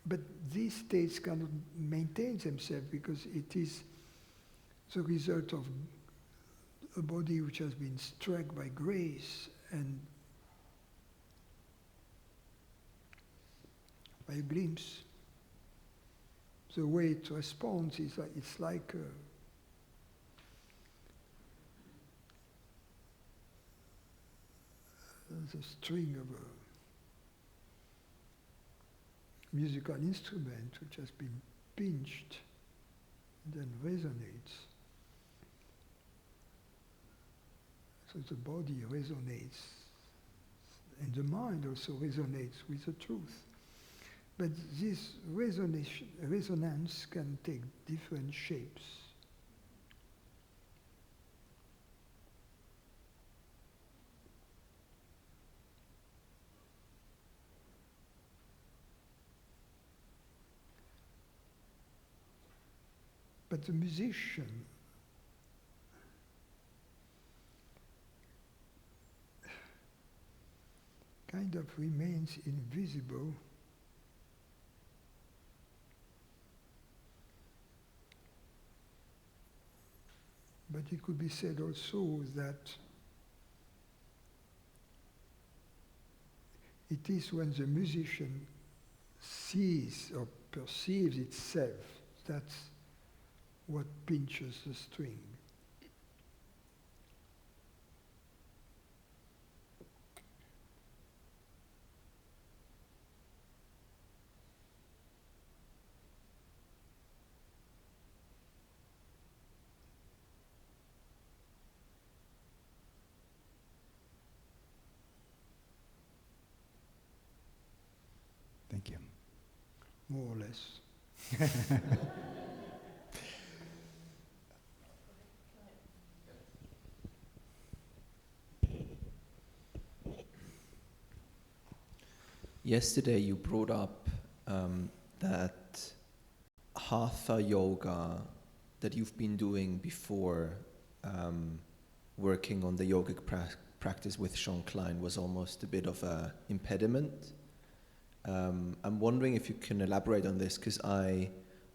but these states cannot maintain themselves because it is the result of a body which has been struck by grace and by a glimpse. The way it responds is like, it's like the string of a musical instrument which has been pinched and then resonates. So the body resonates, and the mind also resonates with the truth. But this resonance can take different shapes. But the musician kind of remains invisible. But it could be said also that it is when the musician sees or perceives itself, that's what pinches the string. Thank you. More or less. Yesterday you brought up that hatha yoga that you've been doing before working on the yogic practice with Sean Klein was almost a bit of an impediment. I'm wondering if you can elaborate on this, because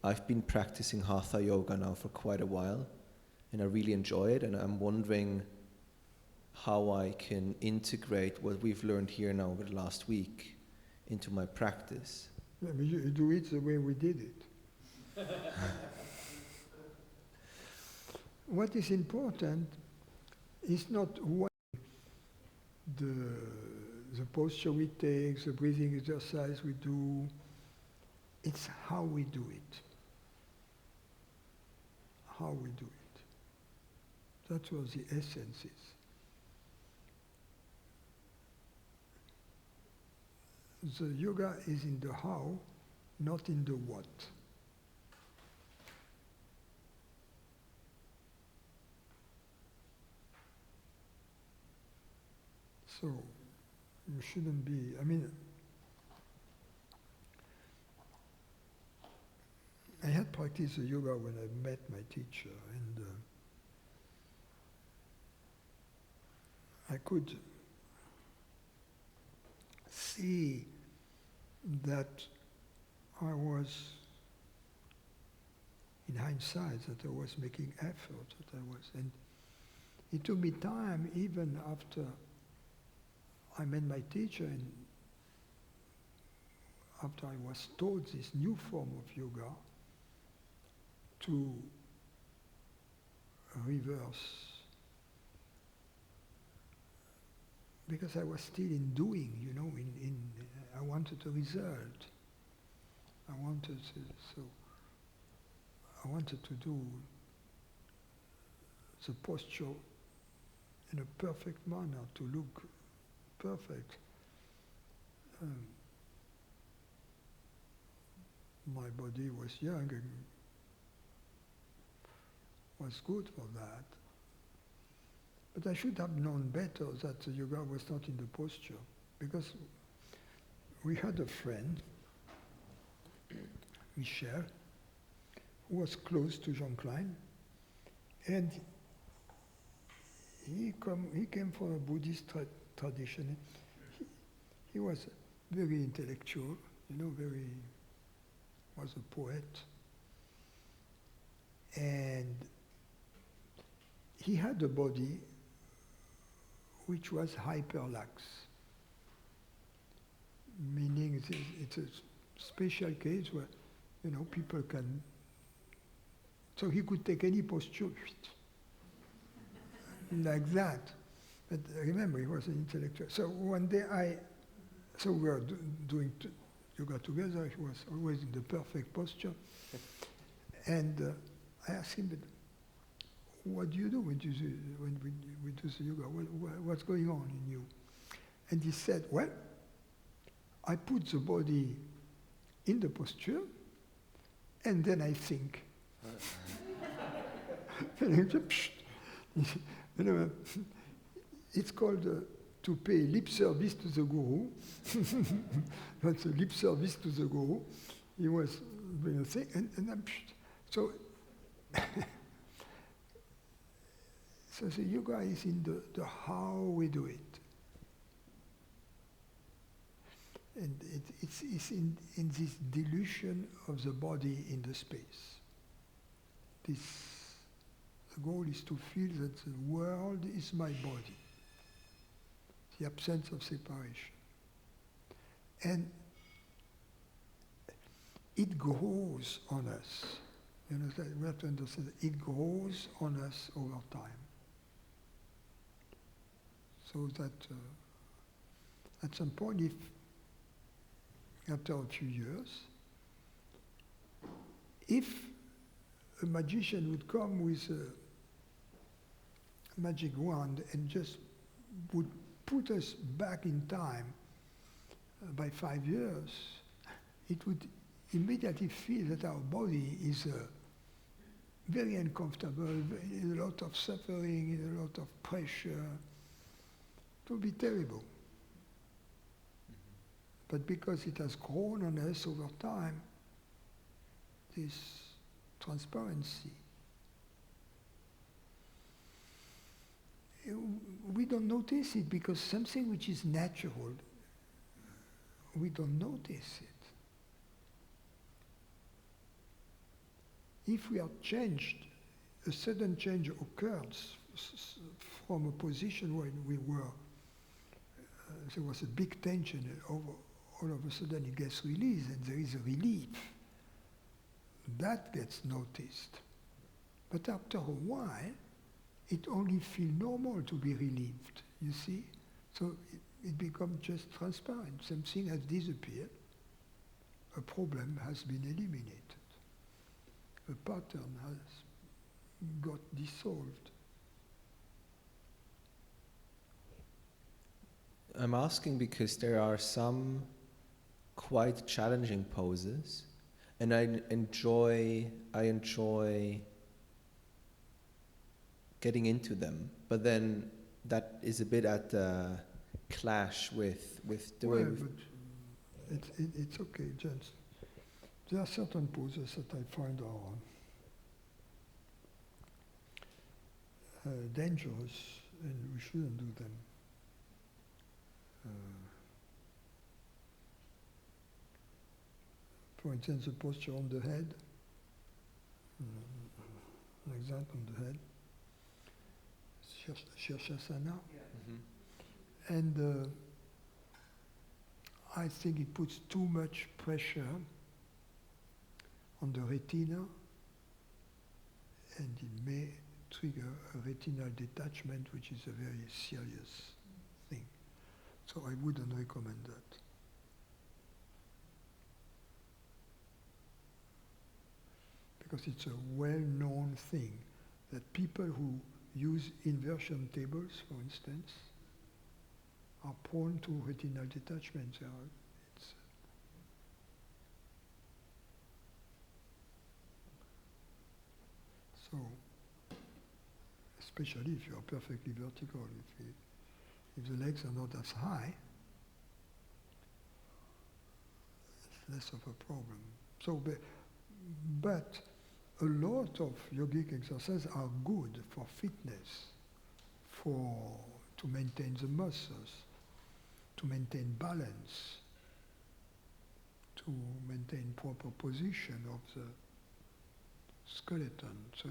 I've been practicing hatha yoga now for quite a while and I really enjoy it, and I'm wondering how I can integrate what we've learned here now over the last week into my practice. I mean, you do it the way we did it. What is important is not what the posture we take, the breathing exercise we do, it's how we do it. How we do it. That's what the essence is. The yoga is in the how, not in the what. So you shouldn't be, I mean, I had practiced yoga when I met my teacher, and I could see that I was, in hindsight, that I was making effort, that I was, and it took me time, even after I met my teacher, and after I was taught this new form of yoga, to reverse, because I was still in doing, you know, I wanted a result. I wanted to do the posture in a perfect manner, to look perfect. My body was young and was good for that. But I should have known better that the yoga was not in the posture, because we had a friend, Michel, who was close to Jean Klein, and he came from a Buddhist tradition. He was very intellectual, you know, was a poet, and he had a body which was hyperlax, meaning it's a special case where, you know, people can, so he could take any posture like that. But remember, he was an intellectual. So one day we were doing yoga together. He was always in the perfect posture. And I asked him, but what do you do when we do the yoga? What's going on in you? And he said, well, I put the body in the posture, and then I think. You know, it's called to pay lip service to the guru. That's a lip service to the guru. He was doing a thing, and I'm so. So the yoga is in the how we do it. And it's in this dilution of the body in the space. The goal is to feel that the world is my body, the absence of separation. And it grows on us. You know, we have to understand that it grows on us over time. So that at some point, if after a few years, if a magician would come with a magic wand and just would put us back in time by 5 years, it would immediately feel that our body is very uncomfortable, in a lot of suffering, in a lot of pressure. It would be terrible. But because it has grown on us over time, this transparency, we don't notice it because something which is natural, we don't notice it. If we are changed, a sudden change occurs from a position where we were, there was a big tension, all of a sudden it gets released and there is a relief. That gets noticed. But after a while, it only feels normal to be relieved, you see? So it becomes just transparent. Something has disappeared. A problem has been eliminated. A pattern has got dissolved. I'm asking because there are some quite challenging poses, and I enjoy getting into them. But then that is a bit at the clash with the way Well, we've... but it's okay, James. There are certain poses that I find are dangerous, and we shouldn't do them. For instance, the posture on the head, like that on the head, Shirshasana. Mhm. And I think it puts too much pressure on the retina, and it may trigger a retinal detachment, which is a very serious thing. So I wouldn't recommend that. Because it's a well-known thing that people who use inversion tables, for instance, are prone to retinal detachment. So, especially if you are perfectly vertical, if the legs are not as high, it's less of a problem. So, but a lot of yogic exercises are good for fitness, to maintain the muscles, to maintain balance, to maintain proper position of the skeleton. So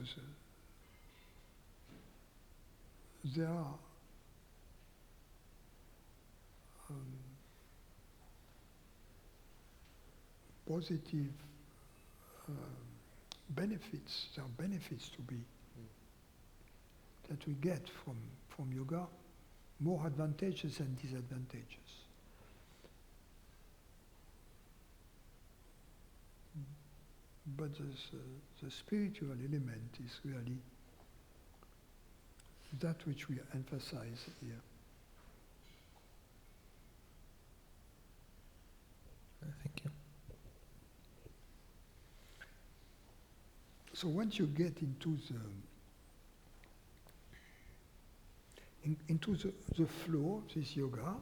there are positive benefits. There are benefits that we get from yoga, more advantages than disadvantages. But the spiritual element is really that which we emphasize here. Thank you. So once you get into the flow of this yoga,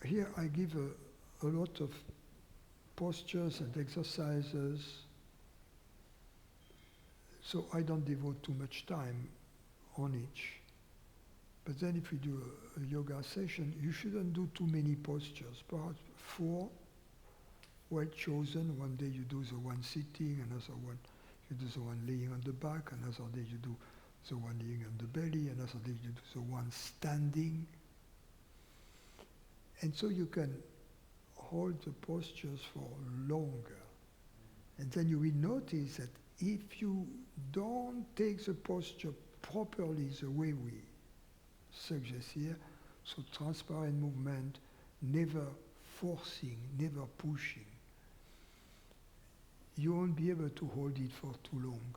here I give a lot of postures and exercises, so I don't devote too much time on each. But then if we do a yoga session, you shouldn't do too many postures, perhaps 4 well chosen. One day you do the one sitting, another one you do the one laying on the back, another day you do the one laying on the belly, another day you do the one standing. And so you can hold the postures for longer. And then you will notice that if you don't take the posture properly the way we suggest here, so transparent movement, never forcing, never pushing, you won't be able to hold it for too long.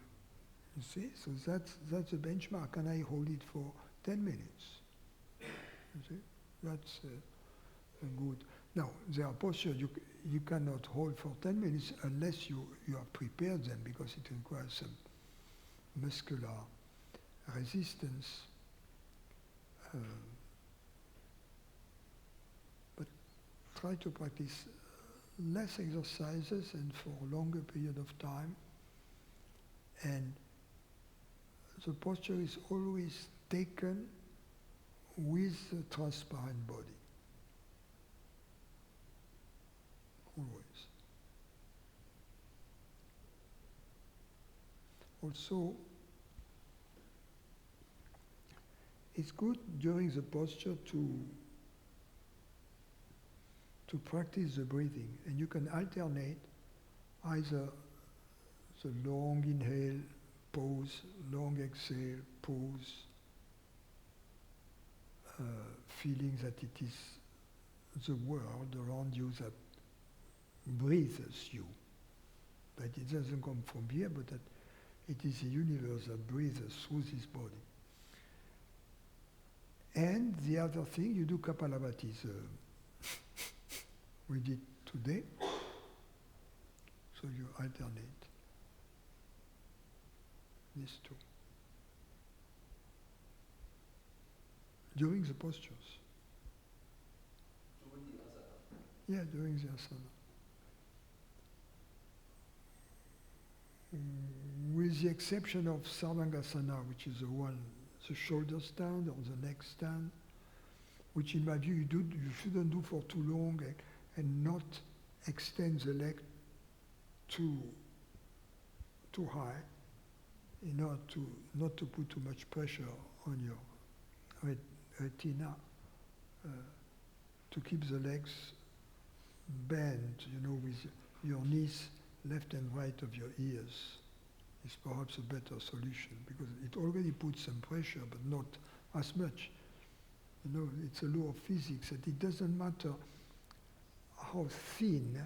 You see? So that's the benchmark. Can I hold it for 10 minutes? You see? That's good. Now, there are postures you cannot hold for 10 minutes unless you have prepared them, because it requires some muscular resistance. But try to practice less exercises and for a longer period of time. And the posture is always taken with a transparent body. Always. Also, it's good during the posture to practice the breathing, and you can alternate either the long inhale, pause, long exhale, pause, feeling that it is the world around you that breathes you. That it doesn't come from here, but that it is the universe that breathes through this body. And the other thing, you do Kapalabhati. We did today. So you alternate these two. during the postures. Yeah, during the asana. With the exception of Sarvangasana, which is the shoulder stand or the neck stand, which in my view you shouldn't do for too long and not extend the leg too high in order not to put too much pressure on your retina, to keep the legs bent, with your knees left and right of your ears is perhaps a better solution, because it already puts some pressure, but not as much. It's a law of physics that it doesn't matter how thin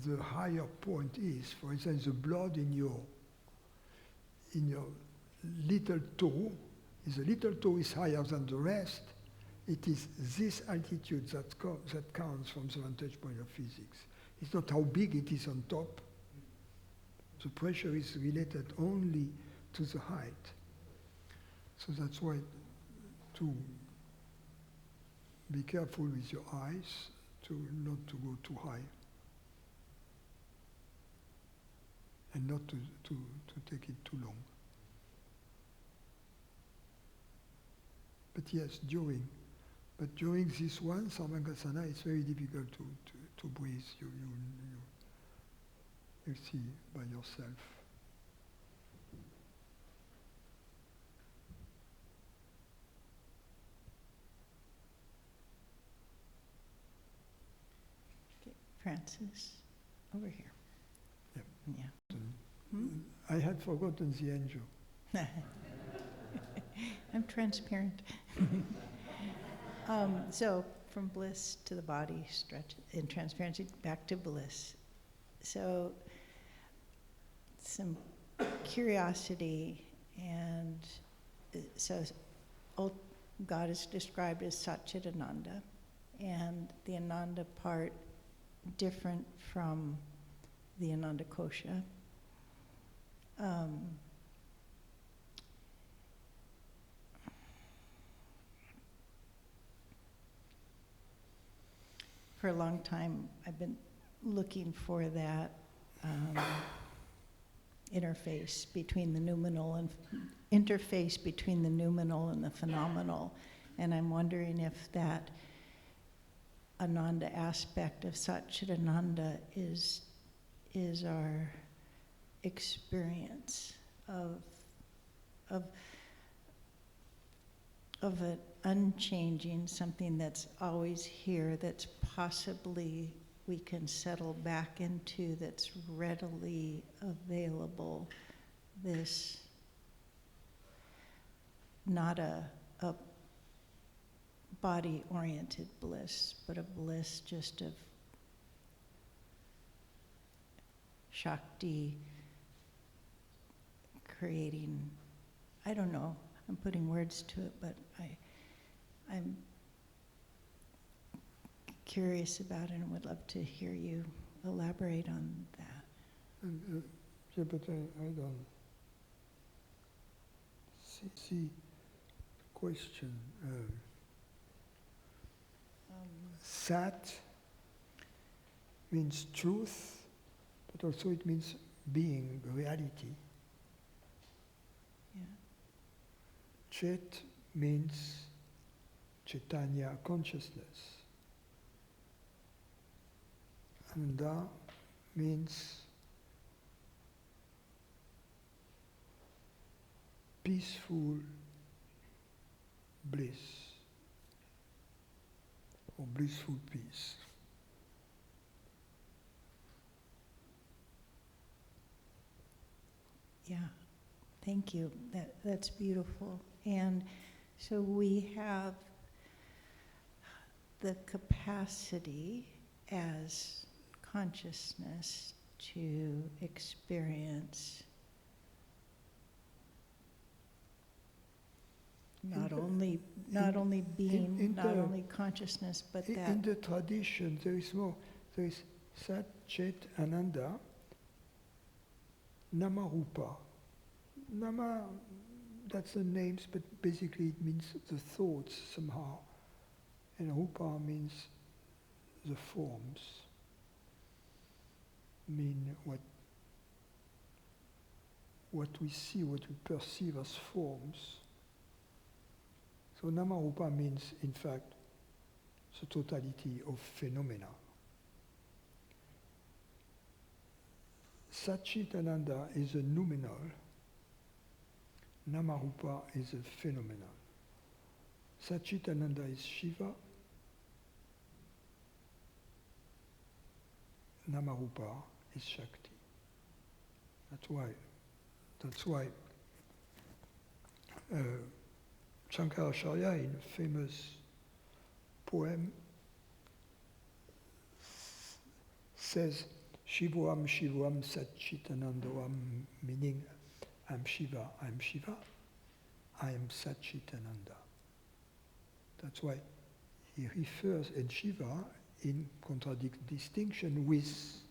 the higher point is. For instance, the blood in your little toe, if the little toe is higher than the rest, it is this altitude that counts from the vantage point of physics. It's not how big it is on top. The pressure is related only to the height. So that's why to be careful with your eyes, not to go too high. And not to take it too long. But yes, during this one, Sarvangasana, it's very difficult to breathe. You see by yourself. Okay, Francis, over here. Yep. Yeah. I had forgotten the angel. I'm transparent. So from bliss to the body, stretch in transparency, back to bliss. So some curiosity, and so God is described as Satchidananda, and the Ananda part different from the Ananda Kosha. For a long time, I've been looking for that interface between the noumenal and the phenomenal, and I'm wondering if that Ananda aspect of Satchidananda is our experience of an unchanging, something that's always here, that's possibly we can settle back into, that's readily available. This, not a body-oriented bliss, but a bliss just of Shakti creating, I don't know, I'm putting words to it, but I'm curious about it and would love to hear you elaborate on that. Yeah, but I don't see the question. Sat means truth, but also it means being, reality. Yeah. Chet means Chaitanya, consciousness. Ananda means peaceful bliss, or blissful peace. Yeah, thank you. That's beautiful. And so we have the capacity as consciousness to experience not only being, not only consciousness, but that. In the tradition, there is more. There is Sat, Chet, Ananda, Nama Rupa. Nama that's the names, but basically it means the thoughts somehow. And Rupa means the forms, mean what we see, what we perceive as forms. So Nama Rupa means, in fact, the totality of phenomena. Satchitananda is a noumenal, Nama Rupa is a phenomenal. Satchitananda is Shiva, Nama Rupa is Shakti. That's why Shankaracharya, in a famous poem, says, Shivam Shivam Satchitanandam, meaning I'm Shiva, I am Satchitananda. That's why he refers in Shiva in distinction with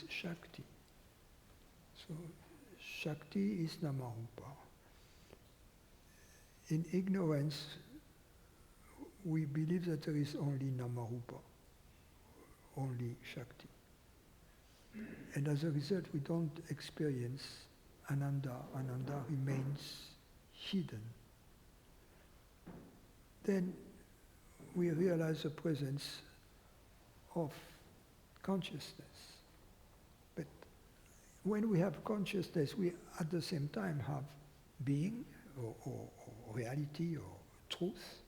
Shakti. So Shakti is Namarupa. In ignorance, we believe that there is only Namarupa, only Shakti. And as a result, we don't experience Ananda. Ananda remains hidden. Then we realize the presence of consciousness. But when we have consciousness, we at the same time have being or reality or truth,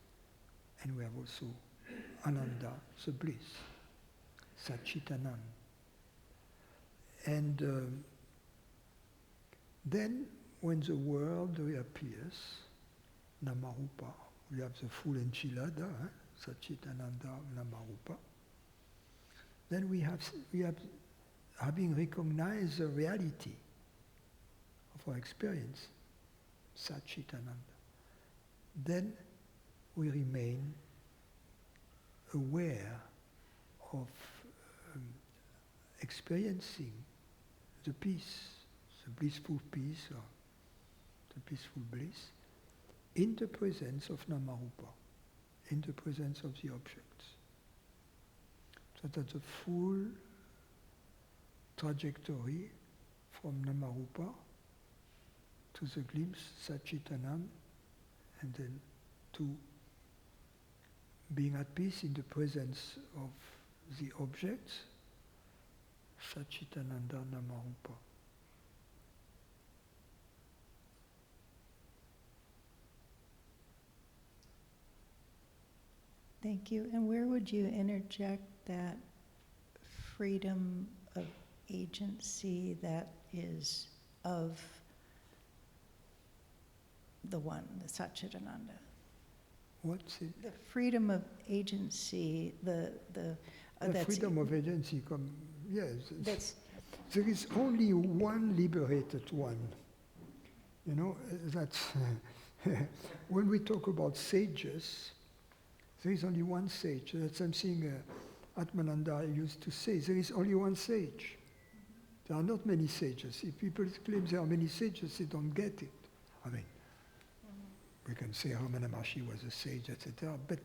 and we have also Ananda, the bliss, Satchitananda. And then when the world reappears, Namarupa, we have the full enchilada, Satchitananda, Namarupa. Then we have, having recognized the reality of our experience, Satchitananda, then we remain aware of experiencing the peace, the blissful peace, or the peaceful bliss, in the presence of Namarupa, in the presence of the objects. So that's a full trajectory from Namarupa to the glimpse, Satchitananda, and then to being at peace in the presence of the objects, Satchitananda Namarupa. Thank you. And where would you interject that freedom of agency that is of the one, the Satchitananda? What's it? The freedom of agency, the that's freedom of agency, yes. That's There is only one liberated one. You know, that's when we talk about sages, there is only one sage. That's something Atmananda used to say. There is only one sage. There are not many sages. If people claim there are many sages, they don't get it. I mean, we can say Ramana Maharshi was a sage, etc. But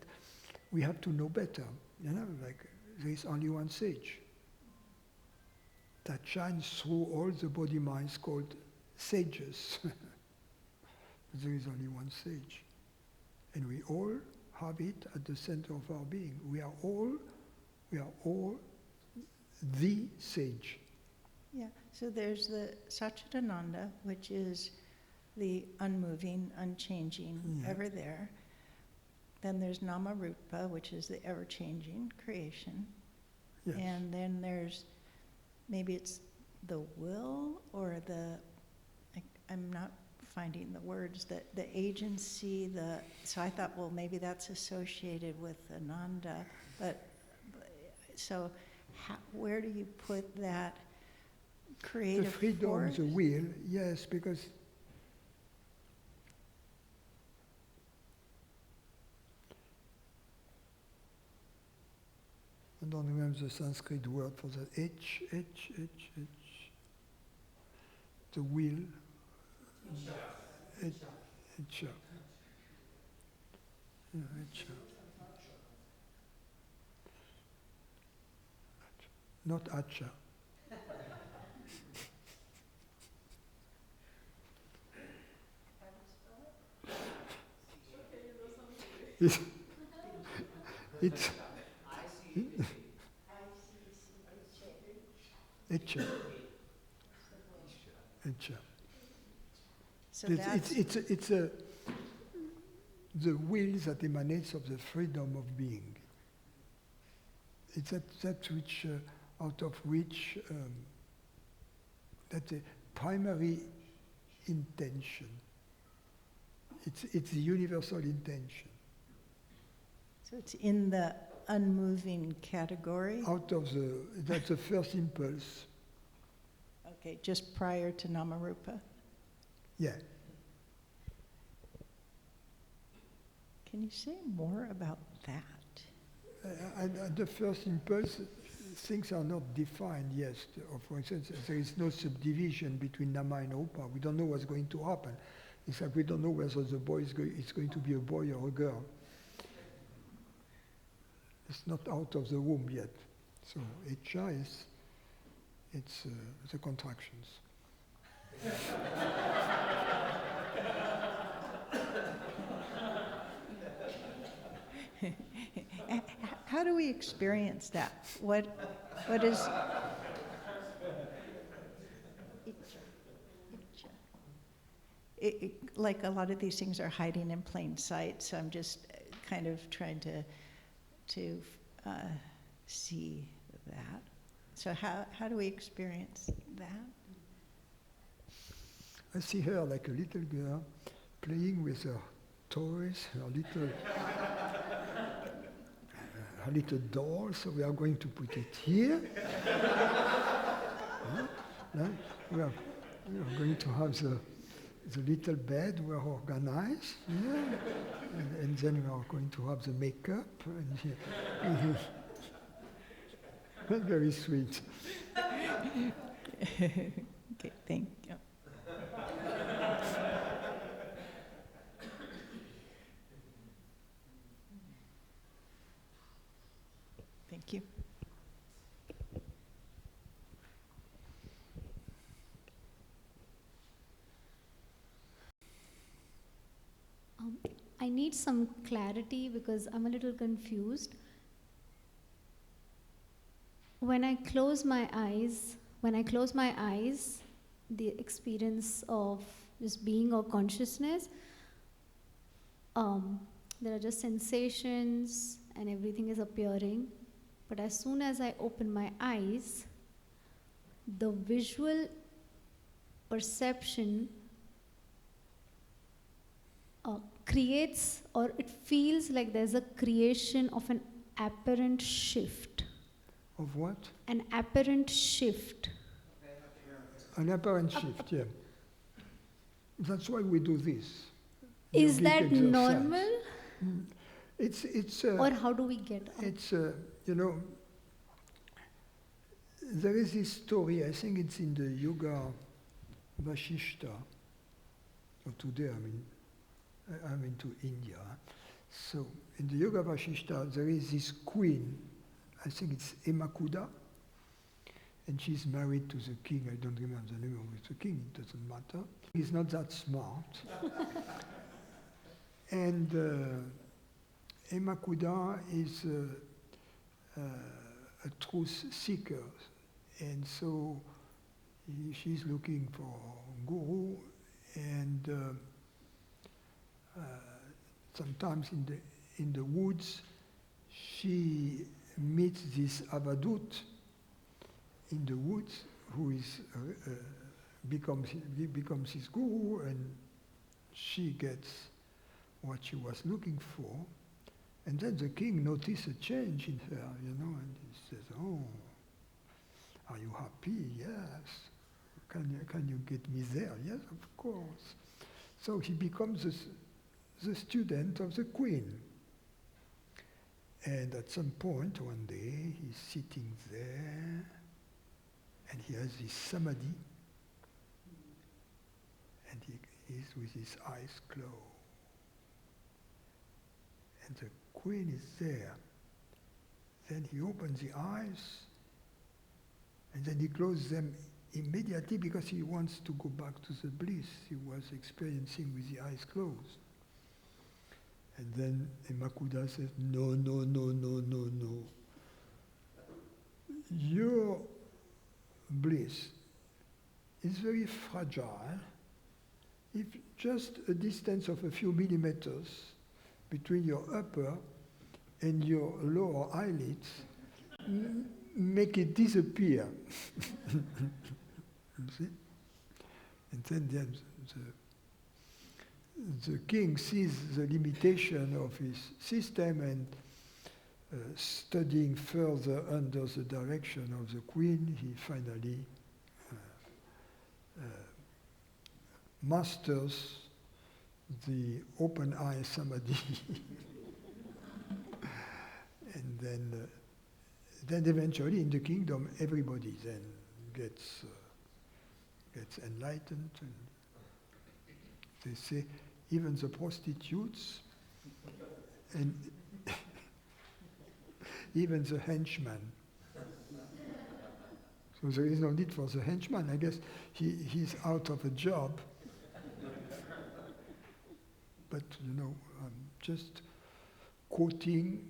we have to know better. You know, like there is only one sage that shines through all the body minds called sages. There is only one sage. And we all have it at the center of our being. We are all the sage. yeah. So there's the Satchitananda, which is the unmoving, unchanging, ever there. Then there's Namarupa, which is the ever-changing creation. Yes. And then there's, maybe it's the will or I'm not finding the words, the agency, so I thought, well, maybe that's associated with Ananda, but so where do you put that creative The freedom, force? the will, yes, because I don't remember the Sanskrit word for that. the will. Etcha. Yeah, etcha. Not acha. It's, it's etcha. Etcha. So that's, It's the will that emanates of the freedom of being. It's that which, out of which, that's a primary intention. It's the universal intention. so it's in the unmoving category? That's the first impulse. Okay, just prior to Namarupa. Yeah. Can you say more about that? And the first impulse, things are not defined, yes. For instance, there is no subdivision between Nama and Upa. We don't know what's going to happen. It's like we don't know whether the boy is going to be a boy or a girl. It's not out of the womb yet. So Etcha it's the contractions. How do we experience that? What is... like a lot of these things are hiding in plain sight, so I'm just kind of trying to see that. So how do we experience that? I see her like a little girl playing with her toys, her little doll, so we are going to put it here. We are going to have the little bed we are organized, and then we are going to have the makeup. And very sweet. Okay, thank you. Thank you. I need some clarity because I'm a little confused. When I close my eyes, the experience of just being or consciousness, there are just sensations and everything is appearing. But as soon as I open my eyes, the visual perception creates, or it feels like there's a creation of an apparent shift. Of what? An apparent shift. An apparent shift, yeah. That's why we do this. Is Yogic that exercise. normal? It's Or how do we get up? It's there is this story, I think it's in the Yoga Vashishta. Today I'm into India. So in the Yoga Vashishta there is this queen, I think it's Emakuda, and she's married to the king. I don't remember the name of the king, it doesn't matter. He's not that smart. And Emakuda is a truth seeker, and so she's looking for a guru, and sometimes in the woods she meets this avadut in the woods who is becomes his guru, and she gets what she was looking for. And then the king noticed a change in her, and he says, "Oh, are you happy? Yes. Can you get me there? Yes, of course." So he becomes the student of the queen. And at some point, one day, he's sitting there, and he has this samadhi, and he's with his eyes closed. And the queen is there. Then he opens the eyes, and then he closes them immediately because he wants to go back to the bliss he was experiencing with the eyes closed. And then Makuda says, no, no, no, no, no, no. Your bliss is very fragile. If just a distance of a few millimeters between your upper and your lower eyelids make it disappear. You see? And then the king sees the limitation of his system and studying further under the direction of the queen, he finally masters the open eye samadhi. And then eventually in the kingdom everybody then gets enlightened. And they say even the prostitutes and even the henchman. So there is no need for the henchman. I guess he's out of a job. But I'm just quoting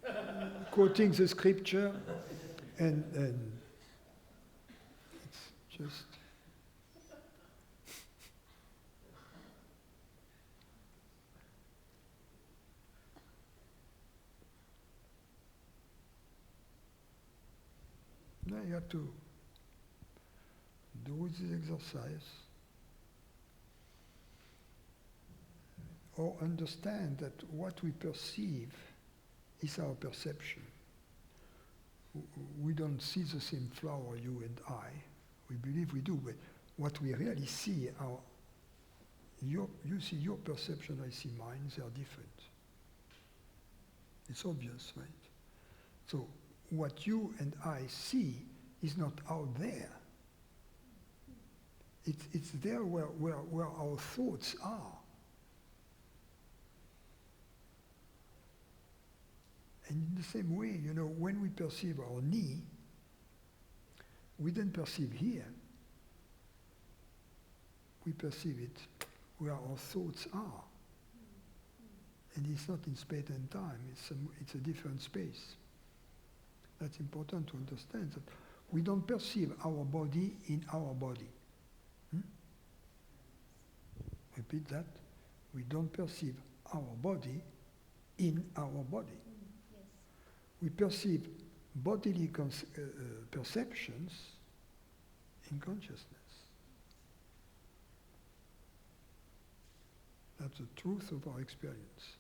the scripture, and it's just. Now you have to do this exercise or understand that what we perceive is our perception. We don't see the same flower, you and I. We believe we do, but what we really see, you see your perception, I see mine, they are different. It's obvious, right? So what you and I see is not out there. It's there where our thoughts are. And in the same way, when we perceive our knee, we don't perceive here. We perceive it where our thoughts are. And it's not in space and time, it's a different space. That's important to understand, that we don't perceive our body in our body. Repeat that. We don't perceive our body in our body. We perceive bodily perceptions in consciousness. That's the truth of our experience.